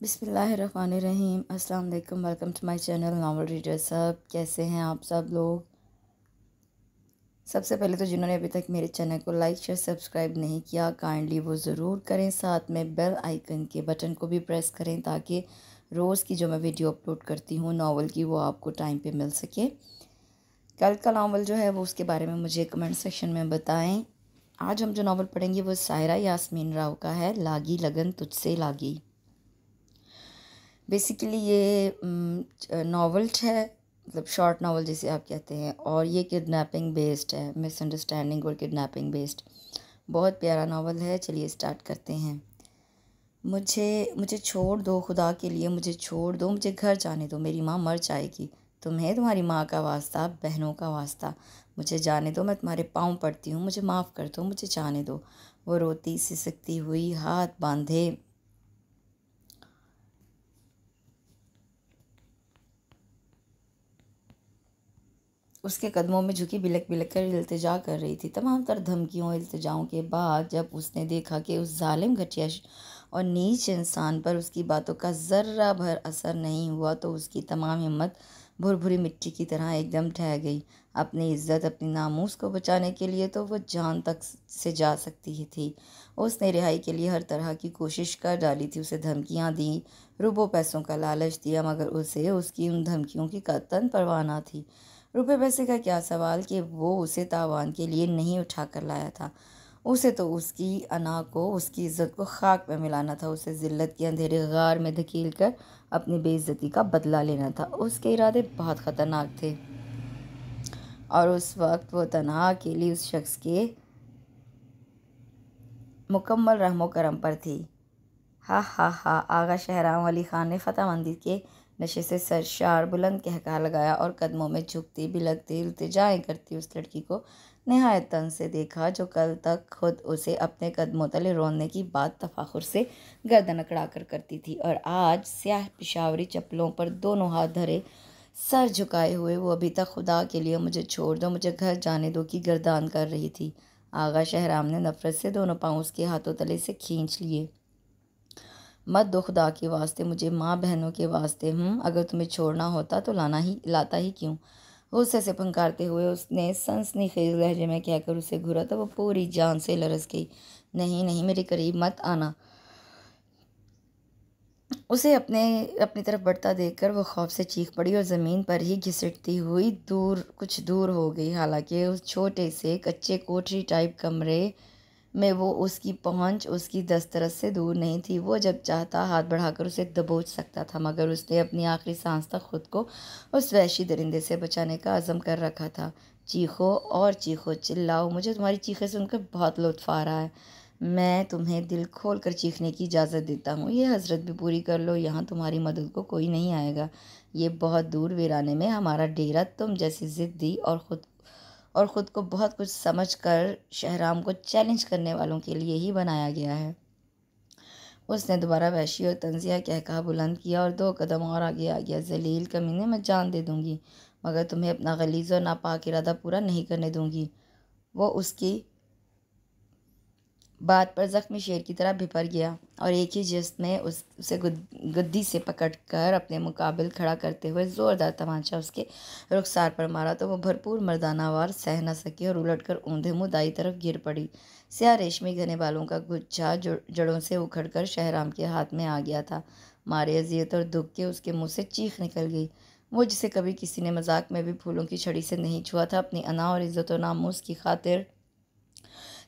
बिस्मिल्लाहिर्रहमानिर्रहीम। अस्सलाम वालेकुम। Welcome to my channel novel reader. सब कैसे हैं आप सब लोग? सबसे पहले तो जिन्होंने अभी तक मेरे चैनल को लाइक शेयर सब्सक्राइब नहीं किया, काइंडली वो ज़रूर करें। साथ में बेल आइकन के बटन को भी प्रेस करें ताकि रोज़ की जो मैं वीडियो अपलोड करती हूँ नावल की, वो आपको टाइम पे मिल सके। कल का नावल जो है वो उसके बारे में मुझे कमेंट सेक्शन में बताएं। आज हम जो नावल पढ़ेंगे वो सायरा यास्मीन राव का है, लागी लगन तुझसे लागी। बेसिकली ये नावल है, मतलब शॉर्ट नावल जिसे आप कहते हैं, और ये किडनैपिंग बेस्ड है, मिसअंडरस्टैंडिंग और किडनैपिंग बेस्ड। बहुत प्यारा नावल है। चलिए स्टार्ट करते हैं। मुझे मुझे छोड़ दो, खुदा के लिए मुझे छोड़ दो, मुझे घर जाने दो, मेरी माँ मर जाएगी। तुम्हें तुम्हारी माँ का वास्ता, बहनों का वास्ता, मुझे जाने दो, मैं तुम्हारे पाँव पड़ती हूँ, मुझे माफ़ कर दो, मुझे जाने दो। वो रोती सिसकती हुई हाथ बांधे उसके कदमों में झुकी बिलक बिलक कर इल्तिजा कर रही थी। तमाम तर धमकियों इल्तिजाओं के बाद जब उसने देखा कि उस जालिम घटिया और नीच इंसान पर उसकी बातों का ज़र्रा भर असर नहीं हुआ, तो उसकी तमाम हिम्मत भुरभुरी मिट्टी की तरह एकदम ढह गई। अपनी इज्जत, अपनी नामूस को बचाने के लिए तो वह जान तक से जा सकती ही थी। उसने रिहाई के लिए हर तरह की कोशिश कर डाली थी। उसे धमकियाँ दी, रुपयों पैसों का लालच दिया, मगर उसे उसकी उन धमकियों की कतई परवाह न थी। रुपए पैसे का क्या सवाल कि वो उसे तावान के लिए नहीं उठा कर लाया था। उसे तो उसकी अना को, उसकी इज्जत को खाक में मिलाना था। उसे जिल्लत के अंधेरे गार में धकेल कर अपनी बेइज्जती का बदला लेना था। उसके इरादे बहुत ख़तरनाक थे और उस वक्त वो तन्हा अकेली उस शख्स के मुकम्मल रहमो करम पर थी। हा हा हा। आगा शहराम अली खान ने फतेहमंदी के नशे से सरशार बुलंद कहका लगाया और कदमों में झुकती बिलकती इल्तिजाएं करती उस लड़की को नहायत तन से देखा, जो कल तक खुद उसे अपने कदमों तले रोने की बात तफाखुर से गर्दन अकड़ा कर करती थी, और आज स्याह पिशावरी चप्पलों पर दोनों हाथ धरे सर झुकाए हुए वो अभी तक खुदा के लिए मुझे छोड़ दो, मुझे घर जाने दो की गर्दान कर रही थी। आगा शहराम ने नफरत से दोनों पाँव उसके हाथों तले से खींच लिए। मत दो खुदा के वास्ते, मुझे माँ बहनों के वास्ते। अगर तुम्हें छोड़ना होता तो लाता ही क्यों? गुस्से से फंकारते हुए उसने सनसनीखेज लहजे में कहकर उसे घूरा तो वो पूरी जान से लरस गई। नहीं नहीं, मेरे करीब मत आना। उसे अपनी तरफ बढ़ता देखकर वो खौफ से चीख पड़ी और ज़मीन पर ही घिसटती हुई कुछ दूर हो गई। हालांकि उस छोटे से कच्चे कोठरी टाइप कमरे में वो उसकी पहुंच उसकी दस्तरस से दूर नहीं थी। वो जब चाहता हाथ बढ़ाकर उसे दबोच सकता था, मगर उसने अपनी आखिरी सांस तक खुद को उस वहशी दरिंदे से बचाने का अज़म कर रखा था। चीखो और चीखो, चिल्लाओ, मुझे तुम्हारी चीखें सुनकर बहुत लुत्फ़ आ रहा है। मैं तुम्हें दिल खोल कर चीखने की इजाज़त देता हूँ। ये हसरत भी पूरी कर लो, यहाँ तुम्हारी मदद को कोई नहीं आएगा। ये बहुत दूर वीराने में हमारा डेरा तुम जैसी ज़िद्दी और ख़ुद को बहुत कुछ समझ कर शहराम को चैलेंज करने वालों के लिए ही बनाया गया है। उसने दोबारा वहशी और तंजिया कहका बुलंद किया और 2 कदम और आगे आ गया। जलील कमीने, मैं जान दे दूंगी, मगर तुम्हें अपना गलीज़ और नापाक इरादा पूरा नहीं करने दूंगी। वो उसकी बात पर ज़ख्मी शेर की तरह भिपर गया और एक ही जिस्त में उसे गद्दी से पकड़कर अपने मुकाबिल खड़ा करते हुए ज़ोरदार तमाचा उसके रुखसार पर मारा तो वो भरपूर मर्दाना वार सह न सकी और उलटकर ऊंधे मुँह दाई तरफ गिर पड़ी। स्याह रेशमी घने बालों का गुच्छा जड़ों से उखड़कर शहराम के हाथ में आ गया था। मारे अजियत और दुख के उसके मुँह से चीख निकल गई। वो जिसे कभी किसी ने मजाक में भी फूलों की छड़ी से नहीं छुआ था, अपनी अना और इज़्ज़त और नामूस की खातिर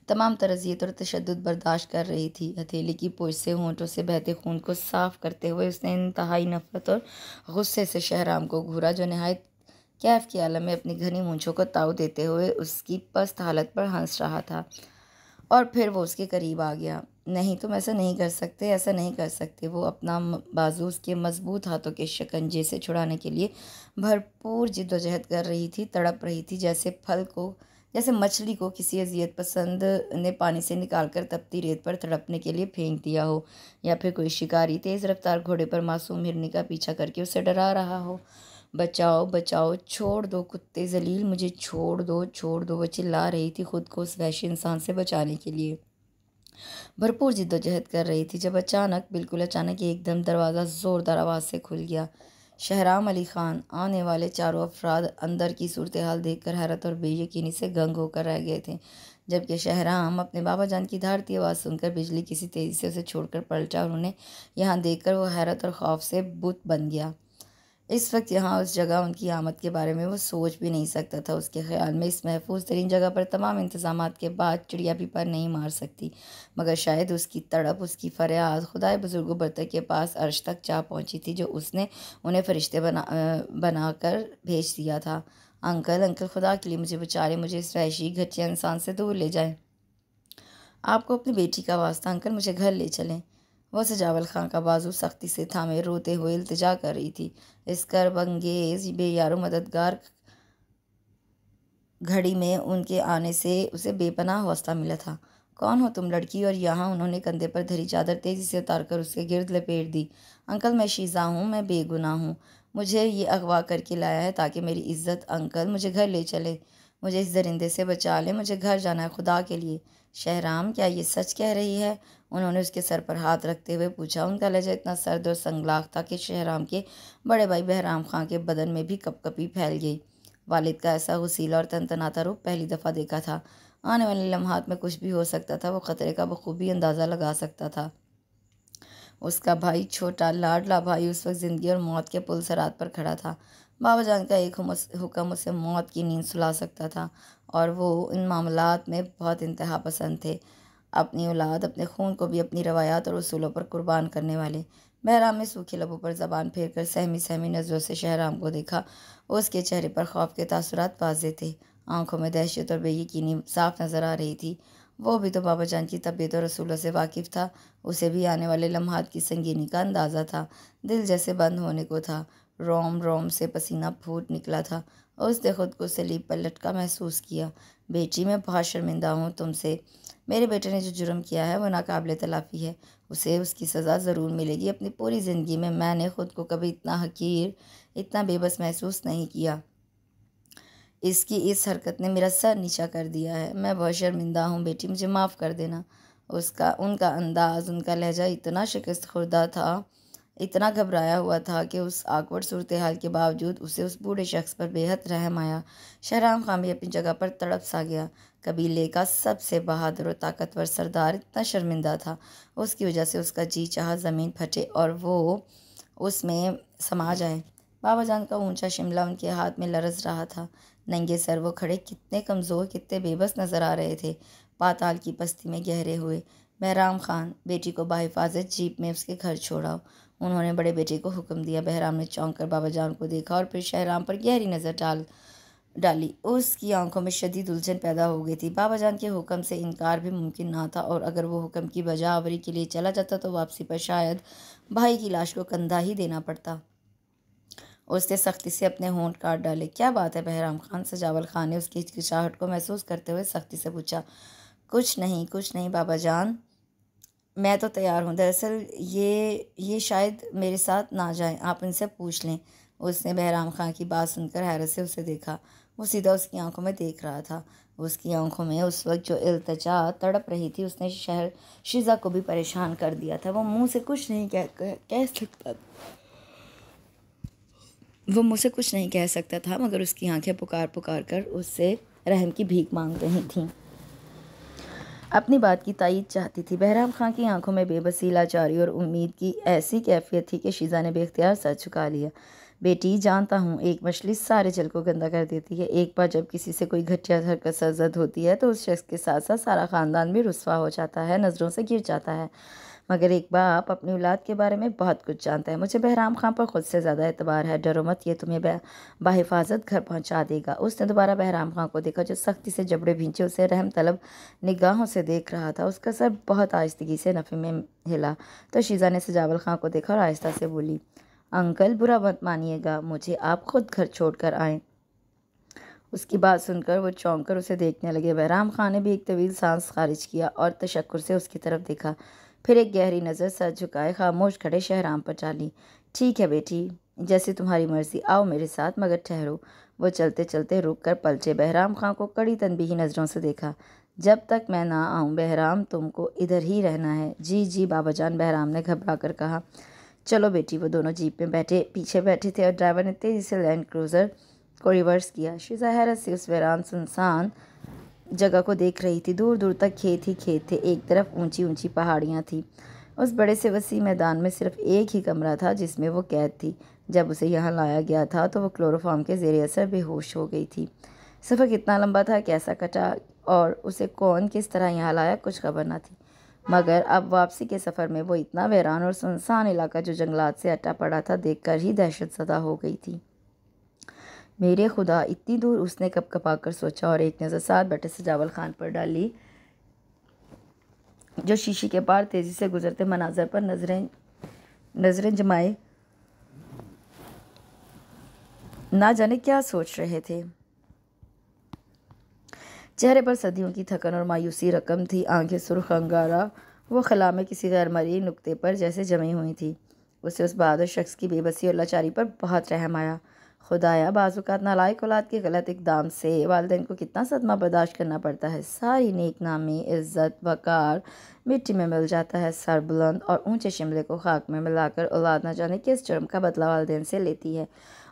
तमाम तरज़ियत और तशद्दुद बर्दाश्त कर रही थी। हथेली की पोंछ से होंठों से बहते खून को साफ करते हुए उसने इंतहाई नफरत और गुस्से से शहराम को घूरा, जो नहायत कैफ के आलम में अपनी घनी मूंछों को ताव देते हुए उसकी पस्त हालत पर हंस रहा था। और फिर वो उसके करीब आ गया। नहीं, तुम ऐसा नहीं कर सकते, ऐसा नहीं कर सकते। वो अपना बाजू उसके मजबूत हाथों के शिकंजे से छुड़ाने के लिए भरपूर जिद्दोजहद कर रही थी, तड़प रही थी, जैसे मछली को किसी अजियत पसंद ने पानी से निकालकर तपती रेत पर तड़पने के लिए फेंक दिया हो, या फिर कोई शिकारी तेज़ रफ्तार घोड़े पर मासूम हिरनी का पीछा करके उसे डरा रहा हो। बचाओ बचाओ, छोड़ दो कुत्ते जलील, मुझे छोड़ दो छोड़ दो, वो चिल्ला रही थी खुद को उस वहशी इंसान से बचाने के लिए। भरपूर जिद्दोजहद कर रही थी जब बिल्कुल अचानक एकदम दरवाज़ा ज़ोरदार आवाज़ से खुल गया। शहराम अली ख़ान आने वाले चारों अफराद अंदर की सूरत हाल देखकर हैरत और बेयकीनी से गंग होकर रह गए थे, जबकि शहराम अपने बाबा जान की धारती आवाज़ सुनकर बिजली किसी तेज़ी से उसे छोड़कर पलटा और उन्हें यहाँ देखकर वो हैरत और खौफ से बुत बन गया। इस वक्त यहाँ उस जगह उनकी आमद के बारे में वो सोच भी नहीं सकता था। उसके ख्याल में इस महफूज तरीन जगह पर तमाम इंतजामात के बाद चिड़िया भी पर नहीं मार सकती, मगर शायद उसकी तड़प, उसकी फरियाद खुदाए बुजुर्ग बरतर के पास अर्श तक जा पहुँची थी, जो उसने उन्हें फरिश्ते बनाकर भेज दिया था। अंकल अंकल, खुदा के लिए मुझे बचा लें, मुझे इस वहशी घटिया इंसान से दूर ले जाएं। आपको अपनी बेटी का वास्ता अंकल, मुझे घर ले चलें। वह सजावल खां का बाजू सख्ती से थामे रोते हुए इल्तिजा कर रही थी। इस करबंगेज बेयारो मददगार घड़ी में उनके आने से उसे बेपनाह हौसला मिला था। कौन हो तुम लड़की? और यहाँ उन्होंने कंधे पर धरी चादर तेज़ी से उतारकर उसके गिर्द लपेट दी। अंकल, मैं शीज़ा हूँ, मैं बेगुनाह हूँ। मुझे ये अगवा करके लाया है ताकि मेरी इज्जत। अंकल, मुझे घर ले चले, मुझे इस दरिंदे से बचा लें, मुझे घर जाना है खुदा के लिए। शहराम, क्या ये सच कह रही है? उन्होंने उसके सर पर हाथ रखते हुए पूछा। उनका लहजा इतना सर्द और संगलाख था कि शहराम के बड़े भाई बहराम खां के बदन में भी कपकपी फैल गई। वालिद का ऐसा गुसीला और तनतनाता रूप पहली दफ़ा देखा था। आने वाले लम्हात में कुछ भी हो सकता था, वो ख़तरे का बखूबी अंदाज़ा लगा सकता था। उसका भाई, छोटा लाडला भाई, उस वक्त ज़िंदगी और मौत के पुल सरात पर खड़ा था। बाबा जान का एक हुक्म उसे मौत की नींद सुला सकता था, और वो इन मामलात में बहुत इंतहा पसंद थे। अपनी औलाद, अपने खून को भी अपनी रवायात और उसूलों पर कुर्बान करने वाले। बहराम ने सूखे लबों पर ज़बान फेर कर सहमी सहमी नज़रों से शहराम को देखा। उसके चेहरे पर खौफ के तासुरात वाज़ेह थे, आंखों में दहशत और बेयकीनी साफ नज़र आ रही थी। वो भी तो बाबा जान की तबीयत और रसूलों से वाकिफ़ था। उसे भी आने वाले लम्हात की संगीनी का अंदाज़ा था। दिल जैसे बंद होने को था, रोम रोम से पसीना फूट निकला था। उसने खुद को सलीब पर लटका महसूस किया। बेटी, मैं बहुत शर्मिंदा हूँ तुमसे। मेरे बेटे ने जो जुर्म किया है वो नाकाबिले तलाफ़ी है। उसे उसकी सज़ा ज़रूर मिलेगी। अपनी पूरी ज़िंदगी में मैंने ख़ुद को कभी इतना हकीर, इतना बेबस महसूस नहीं किया। इसकी इस हरकत ने मेरा सर नीचा कर दिया है। मैं बहुत शर्मिंदा हूँ बेटी, मुझे माफ़ कर देना। उनका अंदाज़, उनका लहजा इतना शिकस्त खुर्दा था, इतना घबराया हुआ था कि उस आकवर्ड सूरत हाल के बावजूद उसे उस बूढ़े शख्स पर बेहद रहम आया। शहराम खां भी अपनी जगह पर तड़प सा गया। कबीले का सबसे बहादुर और ताकतवर सरदार इतना शर्मिंदा था, उसकी वजह से उसका जी चाहा ज़मीन फटे और वो उसमें समा जाए। बाबा जान का ऊंचा शिमला उनके हाथ में लरज़ रहा था। नंगे सर वो खड़े कितने कमज़ोर, कितने बेबस नज़र आ रहे थे, पाताल की पस्ती में गहरे हुए। बहराम खान, बेटी को बाहिफाजत जीप में उसके घर छोड़ा। उन्होंने बड़े बेटे को हुक्म दिया। बहराम ने चौंक कर बाबा जान को देखा और फिर शहराम पर गहरी नज़र डाली। उसकी आंखों में शदीद उलझन पैदा हो गई थी। बाबा जान के हुक्म से इनकार भी मुमकिन ना था, और अगर वो हुक्म की बजावरी के लिए चला जाता तो वापसी पर शायद भाई की लाश को कंधा ही देना पड़ता। उसने सख्ती से अपने होंठ काट डाले। क्या बात है बहराम खान? सजावल खान ने उसकी हिचकिचाहट को महसूस करते हुए सख्ती से पूछा। कुछ नहीं बाबा जान, मैं तो तैयार हूँ। दरअसल ये शायद मेरे साथ ना जाए, आप इनसे पूछ लें। उसने बहराम खान की बात सुनकर हैरत से उसे देखा। वो सीधा उसकी आंखों में देख रहा था। उसकी आंखों में उस वक्त जो इल्तिजा तड़प रही थी, उसने शीज़ा को भी परेशान कर दिया था। वो मुझसे कुछ नहीं कह सकता था, मगर उसकी आंखें पुकार पुकार कर उससे रहम की भीख मांग रही थीं। अपनी बात की तायीद चाहती थी। बहराम खां की आंखों में बेबसी, लाचारी और उम्मीद की ऐसी कैफियत थी कि शीज़ा ने बेख्तियार सर झुका लिया। बेटी, जानता हूँ एक मछली सारे जल को गंदा कर देती है। एक बार जब किसी से कोई घटिया हरकत सरजद होती है तो उस शख्स के साथ साथ सारा ख़ानदान भी रुस्वा हो जाता है, नज़रों से गिर जाता है। मगर एक बाप अपनी औलाद के बारे में बहुत कुछ जानता है। मुझे बहराम खां पर ख़ुद से ज़्यादा एतबार है। डरो मत, ये तुम्हें बाहिफाजत घर पहुंचा देगा। उसने दोबारा बहराम खां को देखा, जो सख्ती से जबड़े भींचे उसे रहम तलब निगाहों से देख रहा था। उसका सर बहुत आहिस्तगी से नफ़े में हिला तो शीज़ा ने सजावल खां को देखा और आहिस्ता से बोली, अंकल बुरा मत मानिएगा, मुझे आप खुद घर छोड़ कर आएँ। उसकी बात सुनकर वो चौंक कर उसे देखने लगे। बहराम खां ने भी एक तवील सांस खारिज किया और तशक्कुर से उसकी तरफ देखा। फिर एक गहरी नज़र सर झुकाए खामोश खड़े शहराम पर डाली। ठीक है बेटी, जैसी तुम्हारी मर्ज़ी, आओ मेरे साथ, मगर ठहरो। वो चलते चलते रुक कर पलटे। बहराम खां को कड़ी तनबीही नज़रों से देखा। जब तक मैं ना आऊँ बहराम तुमको इधर ही रहना है। जी जी बाबाजान, बहराम ने घबरा कर कहा। चलो बेटी। वो दोनों जीप में पीछे बैठे थे और ड्राइवर ने तेज़ी से लैंड क्रूज़र को रिवर्स किया। शीज़ा हैरत से उस वीरान सुनसान जगह को देख रही थी। दूर दूर तक खेत ही खेत थे। एक तरफ ऊंची ऊंची पहाड़ियाँ थीं। उस बड़े से वसी मैदान में सिर्फ एक ही कमरा था जिसमें वो कैद थी। जब उसे यहाँ लाया गया था तो वो क्लोरोफॉर्म के ज़ेरे असर बेहोश हो गई थी। सफ़र कितना लंबा था, कैसा कटा और उसे कौन किस तरह यहाँ लाया, कुछ खबर न थी। मगर अब वापसी के सफ़र में वो इतना वीरान और सुनसान इलाका जो जंगलात से अटा पड़ा था देखकर ही दहशत ज़दा हो गई थी। मेरे खुदा, इतनी दूर, उसने कपकपा कर सोचा और एक नज़र साथ बैठे सजावल खान पर डाली जो शीशी के पार तेज़ी से गुजरते मनाजर पर नजरें जमाए ना जाने क्या सोच रहे थे। चेहरे पर सदियों की थकन और मायूसी रकम थी। आंखें सुर्ख अंगारा वो खला में किसी गैर मरी नुक्ते पर जैसे जमी हुई थी। उसे उस बहादुर शख्स की बेबसी और लाचारी पर बहुत रहम आया। खुदाया, बाज़-औक़ात नालायक औलाद के गलत इक़दाम से वालिदैन को कितना सदमा बर्दाश्त करना पड़ता है। सारी नेक नामी, इज़्ज़त, वक़ार मिट्टी में मिल जाता है। सर बुलंद और ऊंचे शिमले को खाक में मिलाकर औलाद न जाने किस जुर्म का बदला वालिदैन से लेती है।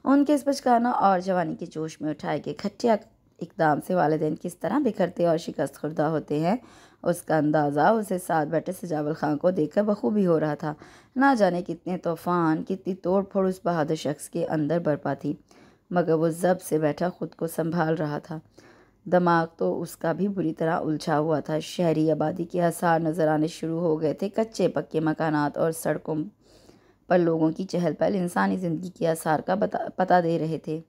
उनके इस बचकाना और जवानी के जोश में उठाए गए घटिया इक़दाम से वालिदैन किस तरह बिखरते और शिकस्त खुर्दा होते हैं, उसका अंदाज़ा उसे साथ बैठे सजावल खां को देखकर बखूबी हो रहा था। ना जाने कितने तूफ़ान, कितनी तोड़ फोड़ उस बहादुर शख्स के अंदर बरपा थी, मगर वो जब से बैठा खुद को संभाल रहा था। दिमाग तो उसका भी बुरी तरह उलझा हुआ था। शहरी आबादी के आसार नज़र आने शुरू हो गए थे। कच्चे पक्के मकानात और सड़कों पर लोगों की चहल पहल इंसानी ज़िंदगी के आसार का पता दे रहे थे।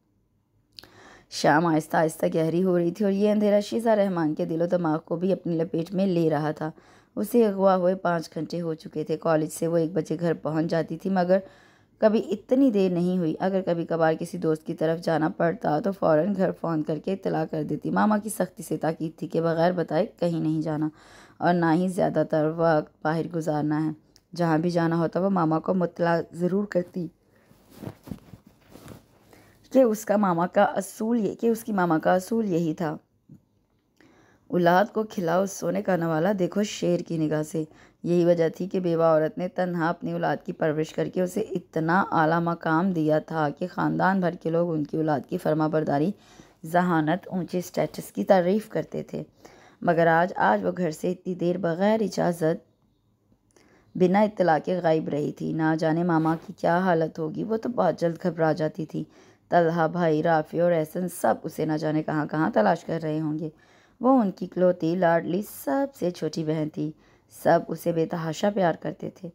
शाम आहिस्ता आहिस्ता गहरी हो रही थी और ये अंधेरा शीज़ा रहमान के दिलो दिमाग को भी अपनी लपेट में ले रहा था। उसे अगवा हुए 5 घंटे हो चुके थे। कॉलेज से वो 1 बजे घर पहुंच जाती थी, मगर कभी इतनी देर नहीं हुई। अगर कभी कभार किसी दोस्त की तरफ जाना पड़ता तो फ़ौरन घर फ़ोन करके इत्तला कर देती। मामा की सख्ती से ताकीद थी कि बग़ैर बताए कहीं नहीं जाना और ना ही ज़्यादातर वक्त बाहर गुजारना है। जहाँ भी जाना होता वो मामा को मुत्तला ज़रूर करती कि उसकी मामा का असूल यही था। औलाद को खिलाओ सोने का नवाला, देखो शेर की निगाह से। यही वजह थी कि बेवा औरत ने तन्हा अपनी औलाद की परवरिश करके उसे इतना आला मकाम दिया था कि ख़ानदान भर के लोग उनकी औलाद की फरमाबरदारी, ज़हानत, ऊंचे स्टेटस की तारीफ़ करते थे। मगर आज वो घर से इतनी देर बग़ैर इजाज़त बिना इत्तला के गायब रही थी। ना जाने मामा की क्या हालत होगी। वो तो बहुत जल्द घबरा जाती थी। तलहा भाई, राफ़ी और एहसन सब उसे न जाने कहाँ कहाँ तलाश कर रहे होंगे। वो उनकी इकलौती लाडली सबसे छोटी बहन थी। सब उसे बेतहाशा प्यार करते थे।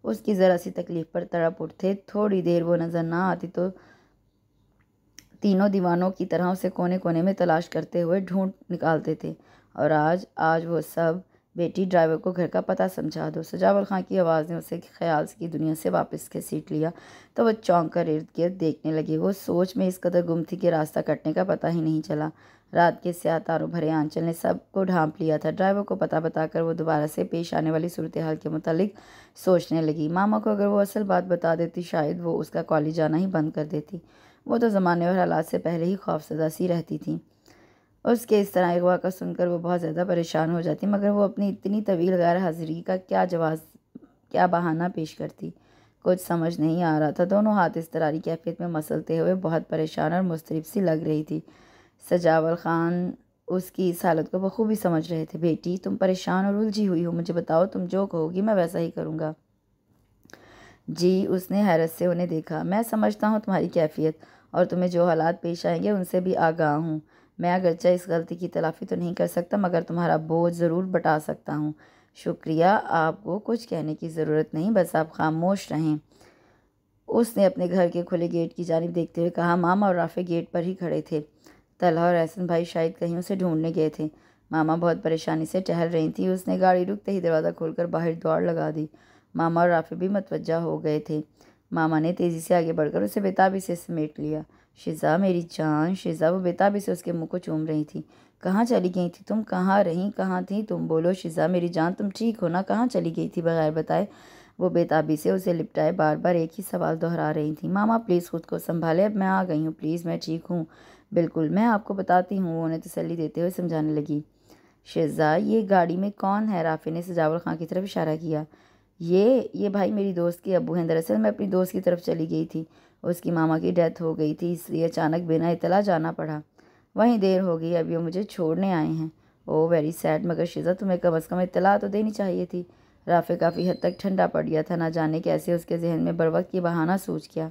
उसकी ज़रा सी तकलीफ़ पर तड़प उठते। थोड़ी देर वो नज़र ना आती तो तीनों दीवानों की तरह उसे कोने कोने में तलाश करते हुए ढूंढ निकालते थे। और आज वो सब, बेटी ड्राइवर को घर का पता समझा दो। सजावल खां की आवाज़ ने उसे ख्याल की दुनिया से वापस घसीट लिया। तो वह चौंक कर इर्द गिर्द देखने लगी। वो सोच में इस कदर गुम थी कि रास्ता कटने का पता ही नहीं चला। रात के स्याह तारों भरे आंचल ने सबको ढांप लिया था। ड्राइवर को पता बताकर वो दोबारा से पेश आने वाली सूरत हाल के मुतालिक सोचने लगी। मामा को अगर वो असल बात बता देती शायद वो उसका कॉलेज जाना ही बंद कर देती। वो तो ज़माने और हालात से पहले ही खौफज़दा सी रहती थी। उसके इस तरह अगवा का सुनकर वो बहुत ज़्यादा परेशान हो जाती, मगर वो अपनी इतनी तवील गैर हाज़िरी का क्या बहाना पेश करती, कुछ समझ नहीं आ रहा था। दोनों हाथ इज़्तिरारी कैफियत में मसलते हुए बहुत परेशान और मुस्तरिब सी लग रही थी। सजावल खान उसकी इस हालत को बखूबी समझ रहे थे। बेटी, तुम परेशान और उलझी हुई हो, मुझे बताओ, तुम जो कहोगी मैं वैसा ही करूँगा। जी, उसने हैरत से उन्हें देखा। मैं समझता हूँ तुम्हारी कैफियत और तुम्हें जो हालात पेश आएंगे उनसे भी आगाह हूँ। मैं अगरचे इस गलती की तलाफ़ी तो नहीं कर सकता, मगर तुम्हारा बोझ ज़रूर बटा सकता हूँ। शुक्रिया, आपको कुछ कहने की ज़रूरत नहीं, बस आप खामोश रहें। उसने अपने घर के खुले गेट की जानिब देखते हुए कहा। मामा और राफ़ी गेट पर ही खड़े थे। तलहा और एहसन भाई शायद कहीं उसे ढूंढने गए थे। मामा बहुत परेशानी से टहल रही थी। उसने गाड़ी रुकते ही दरवाज़ा खोलकर बाहर दौड़ लगा दी। मामा और राफ़ी भी मतवज्जा हो गए थे। मामा ने तेज़ी से आगे बढ़कर उसे बेताबी से समेट लिया। शिज़ा, मेरी जान शिज़ा, वो बेताबी से उसके मुंह को चूम रही थी। कहाँ चली गई थी तुम? कहाँ रही, कहाँ थी तुम? बोलो शिज़ा, मेरी जान, तुम ठीक हो ना? कहाँ चली गई थी बगैर बताए? वो बेताबी से उसे लिपटाए बार बार एक ही सवाल दोहरा रही थी। मामा प्लीज़ खुद को संभाले, अब मैं आ गई हूँ, प्लीज़ मैं ठीक हूँ, बिल्कुल मैं आपको बताती हूँ, वो उन्हें तसल्ली देते हुए समझाने लगी। शिज़ा, ये गाड़ी में कौन है? राफे ने सजावल खां की तरफ इशारा किया। ये भाई मेरी दोस्त के अब्बू हैं। दरअसल मैं अपनी दोस्त की तरफ चली गई थी, उसकी मामा की डेथ हो गई थी, इसलिए अचानक बिना इतला जाना पड़ा। वहीं देर हो गई, अब ये मुझे छोड़ने आए हैं। ओह वेरी सैड, मगर शिज़ा तुम्हें कम अज़ कम इत्तला तो देनी चाहिए थी। राफे काफ़ी हद तक ठंडा पड़ गया था, ना जाने कैसे उसके जहन में बरवक्त ये बहाना सूझ गया।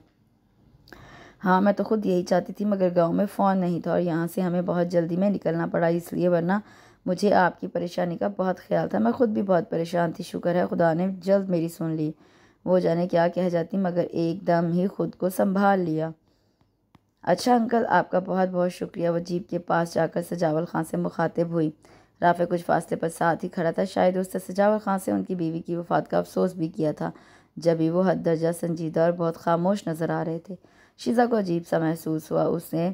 हाँ मैं तो खुद यही चाहती थी, मगर गांव में फ़ोन नहीं था और यहाँ से हमें बहुत जल्दी में निकलना पड़ा, इसलिए वरना मुझे आपकी परेशानी का बहुत ख्याल था। मैं खुद भी बहुत परेशान थी, शुक्र है खुदा ने जल्द मेरी सुन ली। वो जाने क्या कह जाती, मगर एकदम ही खुद को संभाल लिया। अच्छा अंकल, आपका बहुत बहुत शुक्रिया। वो जीप के पास जाकर सजावल खां से मुखातिब हुई। राफे कुछ फासले पर साथ ही खड़ा था, शायद उसने सजावल खां से उनकी बीवी की वफ़ात का अफसोस भी किया था, जब भी वो हद दर्जा संजीदा और बहुत खामोश नज़र आ रहे थे। शीज़ा को अजीब सा महसूस हुआ। उसने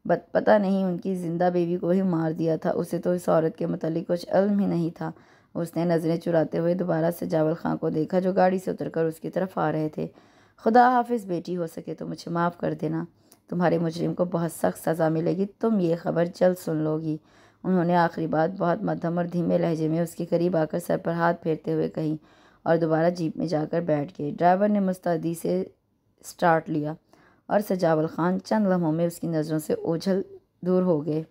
पता नहीं उनकी ज़िंदा बीवी को ही मार दिया था। उसे तो इस औरत के मतलब कुछ इल्म ही नहीं था। उसने नज़रें चुराते हुए दोबारा सजावल खां को देखा, जो गाड़ी से उतरकर उसकी तरफ आ रहे थे। खुदा हाफिज़ बेटी, हो सके तो मुझे माफ़ कर देना। तुम्हारे मुजरिम को बहुत सख्त सज़ा मिलेगी, तुम ये खबर जल्द सुन लोगी। उन्होंने आखिरी बात बहुत मध्यम और धीमे लहजे में उसके करीब आकर सर पर हाथ फेरते हुए कही और दोबारा जीप में जाकर बैठ गए। ड्राइवर ने मुस्तैदी से स्टार्ट लिया और सजावल खान चंद लम्हों में उसकी नज़रों से ओझल दूर हो गए।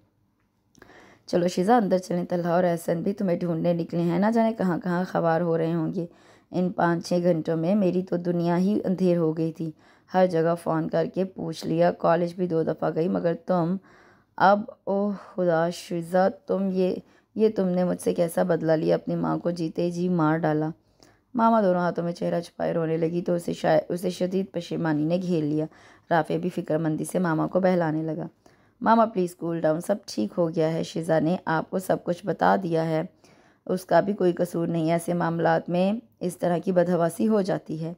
चलो शिज़ा, अंदर चलें। तलहा और एहसन भी तुम्हें ढूंढने निकले हैं, ना जाने कहाँ कहाँ खबार हो रहे होंगे। इन 5-6 घंटों में मेरी तो दुनिया ही अंधेर हो गई थी। हर जगह फ़ोन करके पूछ लिया, कॉलेज भी 2 दफ़ा गई, मगर तुम अब ओह खुदा शिज़ा, ये तुमने मुझसे कैसा बदला लिया? अपनी माँ को जीते जी मार डाला। मामा दोनों हाथों में चेहरा छुपाए रोने लगी तो उसे शदीद पशेमानी ने घेर लिया। राफे भी फिक्रमंदी से मामा को बहलाने लगा। मामा प्लीज़ कूल डाउन, सब ठीक हो गया है। शिज़ा ने आपको सब कुछ बता दिया है, उसका भी कोई कसूर नहीं। ऐसे मामलात में इस तरह की बदहवासी हो जाती है,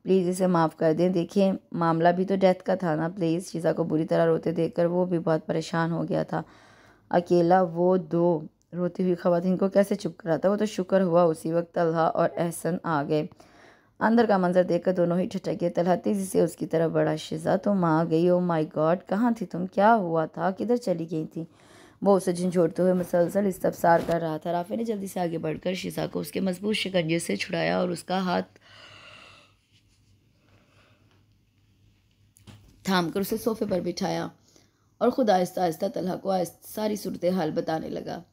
प्लीज़ इसे माफ़ कर दें। देखिए मामला भी तो डेथ का था ना, प्लीज़। शिज़ा को बुरी तरह रोते देखकर वो भी बहुत परेशान हो गया था। अकेला वो 2 रोती हुई ख़वातीन को कैसे चुप कराता? वो तो शुक्र हुआ उसी वक्त तलहा और एहसन आ गए। अंदर का मंजर देखकर दोनों ही ठिठक गए। तलहा तेज़ी से उसकी तरफ बढ़ा। शिज़ा तुम आ गई? ओ माय गॉड, कहाँ थी तुम? क्या हुआ था? किधर चली गई थी? वो उसे झंझोड़ते हुए मुसलसल इस्तफसार कर रहा था। राफे ने जल्दी से आगे बढ़कर शिज़ा को उसके मजबूत शिकंजे से छुड़ाया और उसका हाथ थाम कर उसे सोफे पर बिठाया और खुद आहिस्ता आहिस्ता तलहा को सारी सूरत हाल बताने लगा।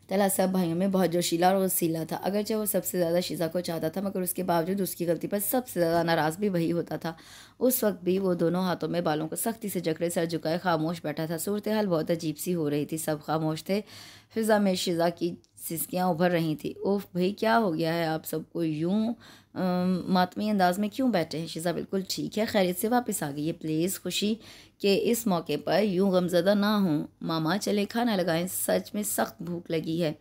तलहा सब भाइयों में बहुत जोशीला और वसीला था। अगरचे वो सबसे ज़्यादा शिज़ा को चाहता था, मगर उसके बावजूद उसकी गलती पर सबसे ज़्यादा नाराज़ भी वही होता था। उस वक्त भी वो दोनों हाथों में बालों को सख्ती से जकड़े सर झुकाए खामोश बैठा था। सूरत हाल बहुत अजीब सी हो रही थी, सब खामोश थे। फिज़ा में शिज़ा की सिसकियाँ उभर रही थी। ओह भाई, क्या हो गया है? आप सबको यूँ मातमी अंदाज में क्यों बैठे हैं? शिज़ा बिल्कुल ठीक है, खैरियत से वापस आ गई है। प्लीज़ खुशी के इस मौके पर यूँ गमज़दा ना हों। मामा चले खाना लगाएं, सच में सख्त भूख लगी है।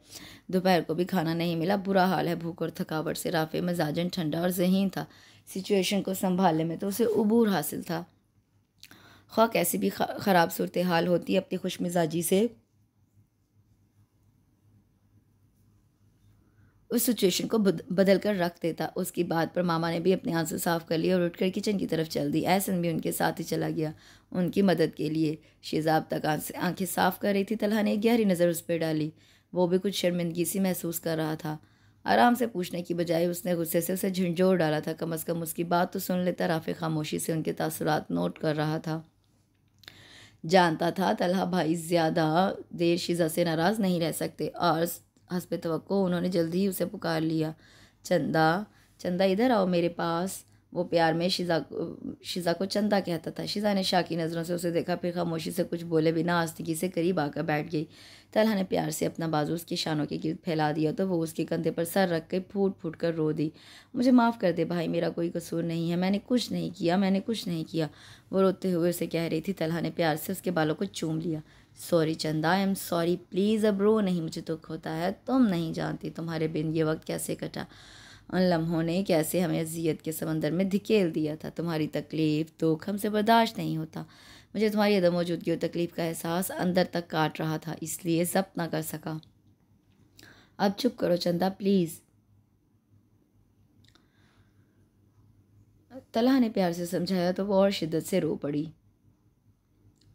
दोपहर को भी खाना नहीं मिला, बुरा हाल है भूख और थकावट से। राफे मजाजन ठंडा और ज़हीन था, सिचुएशन को संभालने में तो उसे उबूर हासिल था। ख्वाह कैसी भी ख़राब सूरत हाल होती, अपनी खुश मिजाजी से उस सिचुएशन को बदल कर रख देता। उसकी बात पर मामा ने भी अपने आंसू साफ कर लिए और उठकर किचन की तरफ चल दी। एहसन भी उनके साथ ही चला गया उनकी मदद के लिए। शिज़ाब तक आंखें साफ कर रही थी। तलहा ने एक गहरी नज़र उस पर डाली। वो भी कुछ शर्मिंदगी सी महसूस कर रहा था। आराम से पूछने की बजाय उसने गुस्से से उसे झंझोड़ डाला था। कम अज़ कम उसकी बात तो सुन लेता। राफे खामोशी से उनके तासुरात नोट कर रहा था। जानता था तलहा भाई ज़्यादा देर शिज़ा से नाराज़ नहीं रह सकते और हस्बे तवक्को उन्होंने जल्दी ही उसे पुकार लिया। चंदा, चंदा इधर आओ मेरे पास। वो प्यार में शिज़ा को चंदा कहता था। शिज़ा ने शाकी नज़रों से उसे देखा, फिर खामोशी से कुछ बोले बिना आस्तिकी से करीब आकर बैठ गई। तलहा ने प्यार से अपना बाजू उसके शानों के गिर्द फैला दिया तो वो उसके कंधे पर सर रख के फूट फूट कर रो दी। मुझे माफ़ कर दे भाई, मेरा कोई कसूर नहीं है, मैंने कुछ नहीं किया, मैंने कुछ नहीं किया। वो रोते हुए उसे कह रही थी। तलहा ने प्यार से उसके बालों को चूम लिया। सॉरी चंदा, आई एम सॉरी, प्लीज़ अब रो नहीं, मुझे दुख होता है। तुम नहीं जानती तुम्हारे बिन ये वक्त कैसे कटा। उन लम्हों ने कैसे हमें अजियत के समंदर में धकेल दिया था। तुम्हारी तकलीफ़ दुख हमसे बर्दाश्त नहीं होता। मुझे तुम्हारी अदम मौजूदगी और तकलीफ़ का एहसास अंदर तक काट रहा था, इसलिए ज़ब्त ना कर सका। अब चुप करो चंदा प्लीज़। तलहा ने प्यार से समझाया तो वो और शिद्दत से रो पड़ी।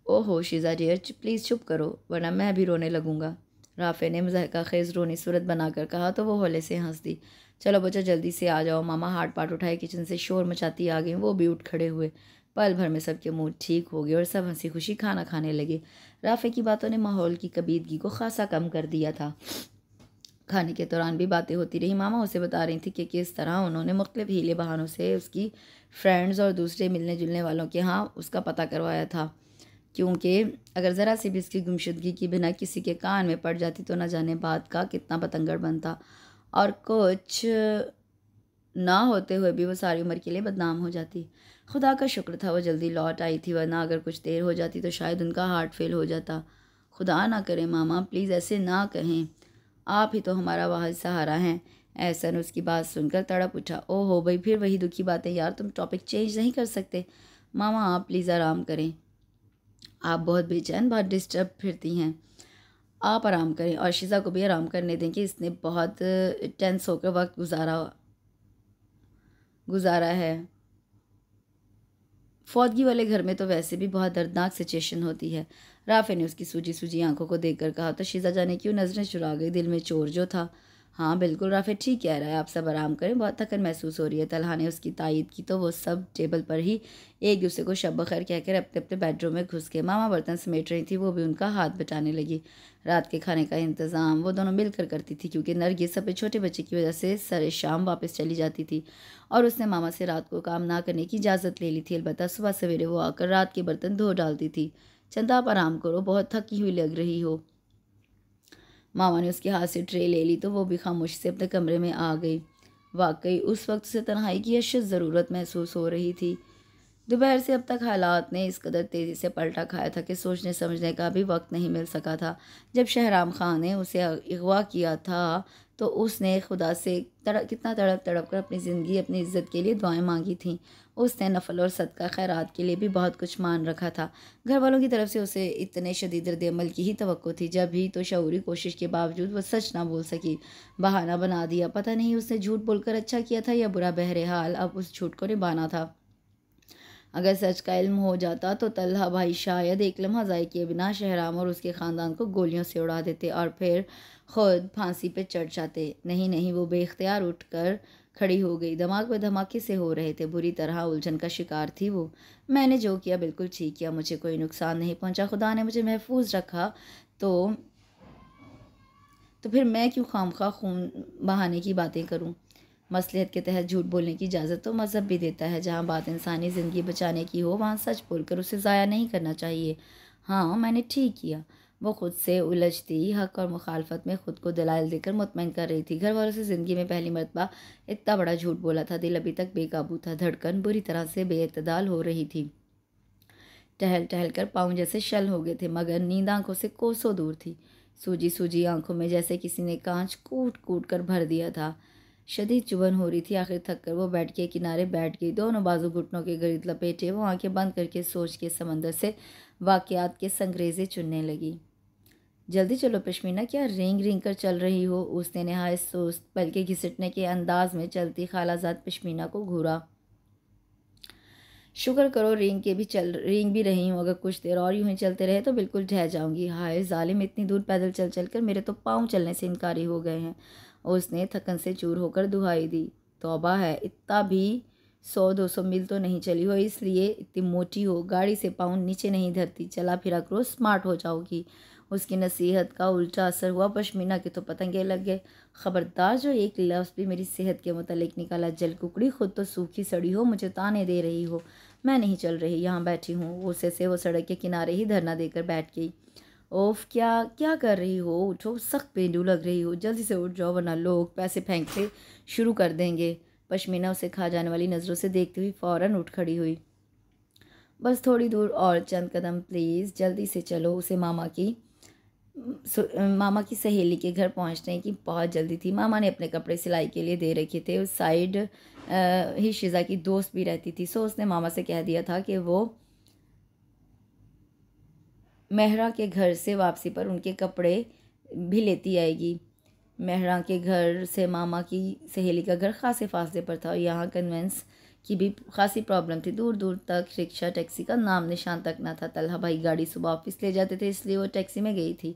ओहो शिज़ा डियर, प्लीज़ चुप करो वरना मैं भी रोने लगूंगा। राफे ने मुज़ाहिका खेज़ रोनी सूरत बनाकर कहा तो वो हौले से हंस दी। चलो बच्चा जल्दी से आ जाओ। मामा हाथ पाट उठाए किचन से शोर मचाती आ गई। वो भी उठ खड़े हुए। पल भर में सबके मूड ठीक हो गए और सब हंसी खुशी खाना खाने लगे। राफे की बातों ने माहौल की कबीदगी को खासा कम कर दिया था। खाने के दौरान भी बातें होती रही। मामा उसे बता रही थी कि किस तरह उन्होंने मुख्तलिफ हीले बहानों से उसकी फ्रेंड्स और दूसरे मिलने जुलने वालों के यहाँ उसका पता करवाया था, क्योंकि अगर ज़रा सी भी इसकी गुमशुदगी की बिना किसी के कान में पड़ जाती तो न जाने बात का कितना बतंगड़ बनता, और कुछ ना होते हुए भी वो सारी उम्र के लिए बदनाम हो जाती। खुदा का शुक्र था वो जल्दी लौट आई थी, वरना अगर कुछ देर हो जाती तो शायद उनका हार्ट फेल हो जाता। खुदा ना करे मामा, प्लीज़ ऐसे ना कहें, आप ही तो हमारा वाहिद सहारा हैं। एहसन उसकी बात सुनकर तड़प उठा। ओहो भाई, फिर वही दुखी बातें यार, तुम टॉपिक चेंज नहीं कर सकते। मामा आप प्लीज़ आराम करें, आप बहुत बेचैन, बहुत डिस्टर्ब फिरती हैं। आप आराम करें और शीज़ा को भी आराम करने दें कि इसने बहुत टेंस होकर वक्त गुजारा है। फौतगी वाले घर में तो वैसे भी बहुत दर्दनाक सिचुएशन होती है। राफे ने उसकी सूजी सूजी आंखों को देखकर कहा तो शीज़ा जाने क्यों नज़रें चुरा गई। दिल में चोर जो था। हाँ बिल्कुल राफे ठीक कह रहा है, आप सब आराम करें, बहुत थकन महसूस हो रही है। तलहा ने उसकी तायद की तो वो सब टेबल पर ही एक दूसरे को शब बखैर कहकर अपने अपने बेडरूम में घुस गए। मामा बर्तन समेट रही थी, वो भी उनका हाथ बटाने लगी। रात के खाने का इंतज़ाम वो दोनों मिलकर करती थी, क्योंकि नरगिस अपने छोटे बच्चे की वजह से सरे शाम वापस चली जाती थी और उसने मामा से रात को काम ना करने की इजाज़त ले ली थी। अलबत्ता सुबह सवेरे वो आकर रात के बर्तन धो डालती थी। चंदा आप आराम करो, बहुत थकी हुई लग रही हो। मामा ने उसके हाथ से ट्रे ले ली तो वो भी खामोशी से अपने कमरे में आ गई। वाकई उस वक्त से तन्हाई की अशद ज़रूरत महसूस हो रही थी। दोपहर से अब तक हालात ने इस कदर तेज़ी से पलटा खाया था कि सोचने समझने का भी वक्त नहीं मिल सका था। जब शहराम खां ने उसे अगवा किया था तो उसने खुदा से कितना तड़प तड़प कर अपनी ज़िंदगी अपनी इज़्ज़त के लिए दुआएं मांगी थीं। उसने नफल और सदका खैरात के लिए भी बहुत कुछ मान रखा था। घर वालों की तरफ से उसे इतने शदीद रद्द-ए-अमल की ही तवक्को थी, जब भी तो शऊरी कोशिश के बावजूद वो सच ना बोल सकी। बहाना बना दिया। पता नहीं उसने झूठ बोलकर अच्छा किया था या बुरा। बहरहाल अब उस झूठ को निभाना था। अगर सच का इल्म हो जाता तो तल्हा भाई शायद एक लम्हा ज़ाय किए बिना शहराम और उसके ख़ानदान को गोलियों से उड़ा देते और फिर खुद फांसी पे चढ़ जाते। नहीं नहीं, वो बेख्तियार उठकर खड़ी हो गई। दिमाग में धमाके से हो रहे थे, बुरी तरह उलझन का शिकार थी वो। मैंने जो किया बिल्कुल ठीक किया, मुझे कोई नुकसान नहीं पहुंचा, खुदा ने मुझे महफूज रखा। तो फिर मैं क्यों खामखा खून बहाने की बातें करूं। मसलहत के तहत झूठ बोलने की इजाज़त तो मज़हब भी देता है। जहाँ बात इंसानी ज़िंदगी बचाने की हो वहाँ सच बोलकर उसे ज़ाया नहीं करना चाहिए। हाँ मैंने ठीक किया। वो खुद से उलझती हक और मुखालफत में खुद को दलाइल देकर मुतमईन कर रही थी। घर वालों से ज़िंदगी में पहली मरतबा इतना बड़ा झूठ बोला था। दिल अभी तक बेकाबू था, धड़कन बुरी तरह से बेइतदाल हो रही थी। टहल टहल कर पाँव जैसे शल हो गए थे, मगर नींद आंखों से कोसों दूर थी। सूजी सूजी आंखों में जैसे किसी ने कांच कूट कूट कर भर दिया था। शदीद चुभन हो रही थी। आखिर थक कर वो बेड के किनारे बैठ गई, दोनों बाजू घुटनों के गिर्द लपेटे वो आंखें बंद करके सोच के समंदर से वाक़यात के संगरेज़े चुनने लगी। जल्दी चलो पश्मीना, क्या रेंग रेंग कर चल रही हो। उसने नहायत सुस्त बल्कि घिसटने के अंदाज में चलती खालाजाद पश्मीना को घूरा। शुक्र करो रेंग भी रही हूँ, अगर कुछ देर और यूं ही चलते रहे तो बिल्कुल ढह जाऊंगी। हाय जालिम, इतनी दूर पैदल चल चल कर मेरे तो पाँव चलने से इनकारी हो गए हैं। उसने थकन से चूर होकर दुहाई दी। तौबा है, इतना भी 100-200 मील तो नहीं चली हो इसलिए इतनी मोटी हो, गाड़ी से पाँव नीचे नहीं धरती, चला फिरा करो, स्मार्ट हो जाओगी। उसकी नसीहत का उल्टा असर हुआ। पश्मीना के तो पतंगे लग गए। खबरदार, जो एक लफ्ज़ भी मेरी सेहत के मुतालिक निकाला, जल कुकड़ी, खुद तो सूखी सड़ी हो, मुझे ताने दे रही हो। मैं नहीं चल रही, यहाँ बैठी हूँ। गुस्से से वो सड़क के किनारे ही धरना देकर बैठ गई। ओफ, क्या क्या कर रही हो, उठो, सख्त पेंडू लग रही हो, जल्दी से उठ जाओ वरना लोग पैसे फेंकते शुरू कर देंगे। पश्मीना उसे खा जाने वाली नज़रों से देखती हुई फ़ौरन उठ खड़ी हुई। बस थोड़ी दूर और, चंद कदम प्लीज़, जल्दी से चलो। उसे मामा की सहेली के घर पहुंचने की बहुत जल्दी थी। मामा ने अपने कपड़े सिलाई के लिए दे रखे थे। उस साइड ही शीज़ा की दोस्त भी रहती थी, सो उसने मामा से कह दिया था कि वो मेहरा के घर से वापसी पर उनके कपड़े भी लेती आएगी। मेहरा के घर से मामा की सहेली का घर खासे फासले पर था और यहाँ कन्वेंस की भी खासी प्रॉब्लम थी। दूर दूर तक रिक्शा टैक्सी का नाम निशान तक ना था। तलहा भाई गाड़ी सुबह ऑफिस ले जाते थे, इसलिए वो टैक्सी में गई थी।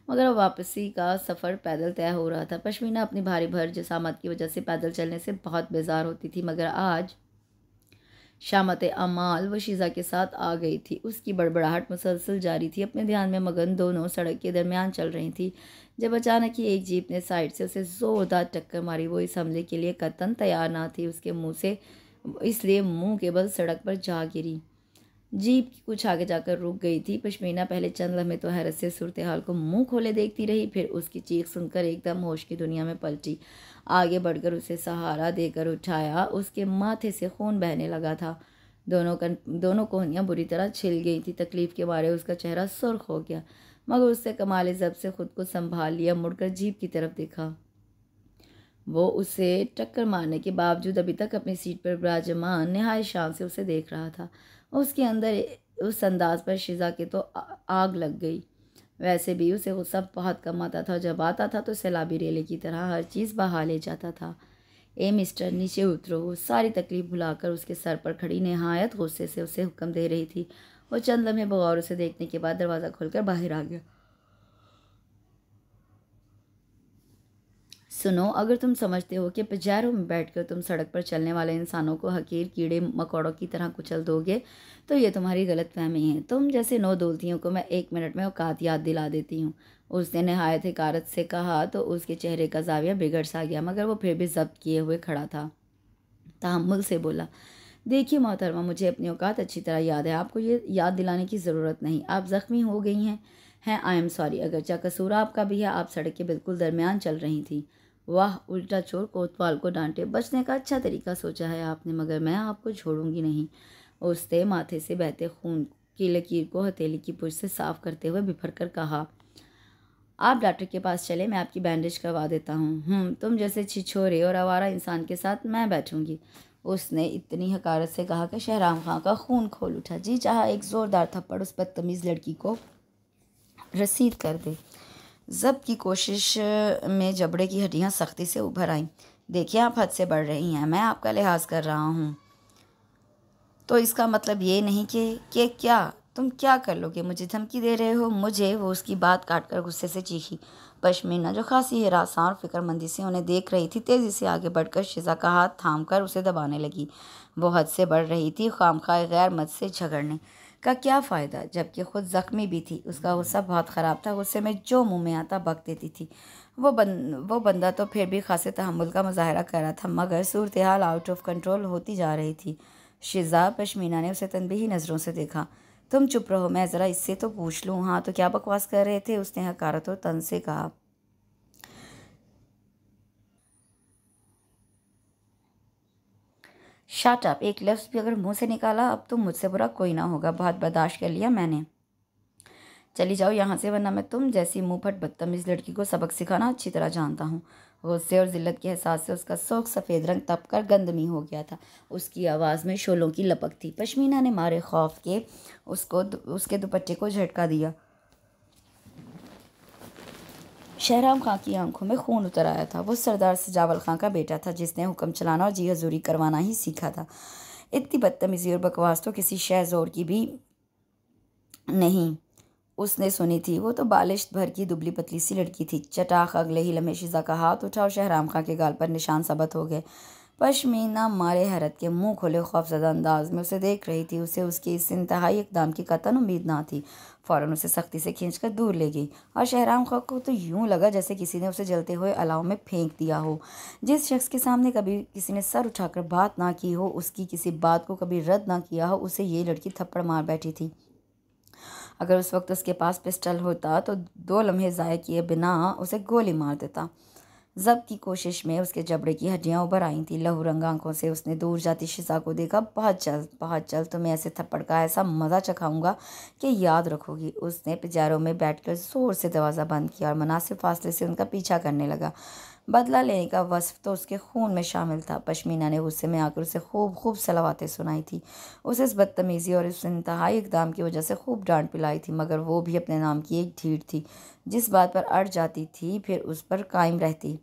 मगर वापसी का सफ़र पैदल तय हो रहा था। पश्मीना अपनी भारी भर जिसामत की वजह से पैदल चलने से बहुत बेजार होती थी, मगर आज शामत अमाल वो शीज़ा के साथ आ गई थी। उसकी बड़बड़ाहट मुसलसल जारी थी। अपने ध्यान में मगन दोनों सड़क के दरमियान चल रही थी जब अचानक ही एक जीप ने साइड से उसे ज़ोरदार टक्कर मारी। वो इस हमले के लिए कतन तैयार ना थी। उसके मुंह से इसलिए मुंह के बल सड़क पर जा गिरी। जीप कुछ आगे जाकर रुक गई थी। पश्मीना पहले चंद लम्हे तो हैरत से सूरत हाल को मुंह खोले देखती रही, फिर उसकी चीख सुनकर एकदम होश की दुनिया में पलटी। आगे बढ़कर उसे सहारा देकर उठाया। उसके माथे से खून बहने लगा था। दोनों कोहनियाँ बुरी तरह छिल गई थी। तकलीफ के मारे उसका चेहरा सुर्ख हो गया, मगर उससे कमाल ज़ब्त से खुद को संभाल लिया। मुड़कर जीप की तरफ देखा। वो उसे टक्कर मारने के बावजूद अभी तक अपनी सीट पर विराजमान निहायत शान से उसे देख रहा था। उसके अंदर उस अंदाज पर शीज़ा के तो आग लग गई। वैसे भी उसे गुस्सा बहुत कम आता था। जब आता था तो सैलाबी रेले की तरह हर चीज़ बहा ले जाता था। ए मिस्टर, नीचे उतरो। वो सारी तकलीफ भुलाकर उसके सर पर खड़ी निहायत गुस्से से उसे हुक्म दे रही थी। वो चंद लम्हे बगौर उसे देखने के बाद दरवाज़ा खोलकर बाहर आ गया। सुनो, अगर तुम समझते हो कि पजारों में बैठकर तुम सड़क पर चलने वाले इंसानों को हकीर कीड़े मकोड़ों की तरह कुचल दोगे, तो ये तुम्हारी गलतफहमी है। तुम जैसे नौ दौलतियों को मैं 1 मिनट में औकात याद दिला देती हूँ। उसने नहायत हिकारत से कहा तो उसके चेहरे का जाविया बिगड़ सा गया, मगर वो फिर भी जब्त किए हुए खड़ा था। तहम्मुल से बोला, देखिए मोहतरमा, मुझे अपनी औकात अच्छी तरह याद है। आपको ये याद दिलाने की ज़रूरत नहीं। आप ज़ख्मी हो गई हैं आई एम सॉरी। अगरचा कसूर आपका भी है। आप सड़क के बिल्कुल दरमियान चल रही थी। वाह, उल्टा चोर कोतवाल को डांटे। बचने का अच्छा तरीका सोचा है आपने, मगर मैं आपको छोड़ूंगी नहीं। उसने माथे से बहते खून की लकीर को हथेली की पुश से साफ करते हुए बिफर कर कहा, आप डॉक्टर के पास चले, मैं आपकी बैंडेज करवा देता हूँ। तुम जैसे छिछोरे और आवारा इंसान के साथ मैं बैठूंगी। उसने इतनी हकारत से कहा कि शहराम खां का खून खोल उठा। जी चाहा एक ज़ोरदार थप्पड़ उस बदतमीज़ लड़की को रसीद कर दे। जब्त की कोशिश में जबड़े की हड्डियां सख्ती से उभर आईं। देखिए, आप हद से बढ़ रही हैं। मैं आपका लिहाज कर रहा हूँ, तो इसका मतलब ये नहीं कि क्या तुम क्या कर लोगे? मुझे धमकी दे रहे हो? मुझे? वो उसकी बात काटकर गुस्से से चीखी। पश्मीना, जो खासी हिरासां और फिक्रमंदी से उन्हें देख रही थी, तेज़ी से आगे बढ़कर शीज़ा का हाथ थामकर उसे दबाने लगी। वो हद से बढ़ रही थी। खामखा गैर मत से झगड़ने का क्या फ़ायदा, जबकि खुद ज़ख्मी भी थी। उसका गुस्सा बहुत ख़राब था। गुस्से में जो मुंह में आता बक देती थी। वो बंदा तो फिर भी खासे तहम्मुल का मुजाहरा कर रहा था, मगर सूरत हाल आउट ऑफ कंट्रोल होती जा रही थी। शीज़ा, पश्मीना ने उसे तनबीही नज़रों से देखा। तुम चुप रहो, मैं ज़रा इससे तो पूछ लूँ। हाँ, तो क्या बकवास कर रहे थे? उसने हकारत और तन से कहा। Shut up! एक लफ्ज़ भी अगर मुंह से निकाला, अब तुम मुझसे बुरा कोई ना होगा। बहुत बर्दाश्त कर लिया मैंने। चली जाओ यहाँ से, वरना मैं तुम जैसी मुंहफट बदतमीज़ लड़की को सबक सिखाना अच्छी तरह जानता हूँ। गुस्से और ज़िल्लत के एहसास से उसका सोख सफ़ेद रंग तप कर गंदमी हो गया था। उसकी आवाज़ में शोलों की लपक थी। पश्मीना ने मारे खौफ के उसके दुपट्टे को झटका दिया। शहराम खां की आंखों में खून उतर आया था। वो सरदार सजावल खां का बेटा था, जिसने हुक्म चलाना और जी हजूरी करवाना ही सीखा था। इतनी बदतमीज़ी और बकवास तो किसी शहज़ोर की भी नहीं उसने सुनी थी। वो तो बालिश भर की दुबली पतली सी लड़की थी। चटाक अगले ही लम्हे शीज़ा का हाथ उठा और शहराम खां के गाल पर निशान साबित हो गए। पश्मीना मारे हैरत के मुंह खोले खौफजदा अंदाज में उसे देख रही थी। उसे उसके इस इंतहाई इकदाम की कतन उम्मीद ना थी। फ़ौरन उसे सख्ती से खींचकर दूर ले गई और शहराम खां को तो यूं लगा जैसे किसी ने उसे जलते हुए अलाव में फेंक दिया हो। जिस शख्स के सामने कभी किसी ने सर उठाकर बात ना की हो, उसकी किसी बात को कभी रद्द ना किया हो, उसे ये लड़की थप्पड़ मार बैठी थी। अगर उस वक्त उसके पास पिस्टल होता तो 2 लम्हे ज़ाय किए बिना उसे गोली मार देता। जब्त की कोशिश में उसके जबड़े की हड्डियां उभर आई थी। लहू रंग आंखों से उसने दूर जाती शीज़ा को देखा। बहुत जल्द तुम्हें ऐसे थप्पड़ का ऐसा मज़ा चखाऊंगा कि याद रखोगी। उसने पिजारों में बैठकर ज़ोर से दरवाज़ा बंद किया और मुनासिब फासले से उनका पीछा करने लगा। बदला लेने का वस्फ तो उसके खून में शामिल था। पश्मीना ने गुस्से में आकर उसे खूब सलावातें सुनाई थी। उसे इस बदतमीज़ी और इस इंतहाई इकदाम की वजह से खूब डांट पिलाई थी, मगर वो भी अपने नाम की एक ढीठ थी। जिस बात पर अड़ जाती थी फिर उस पर कायम रहती।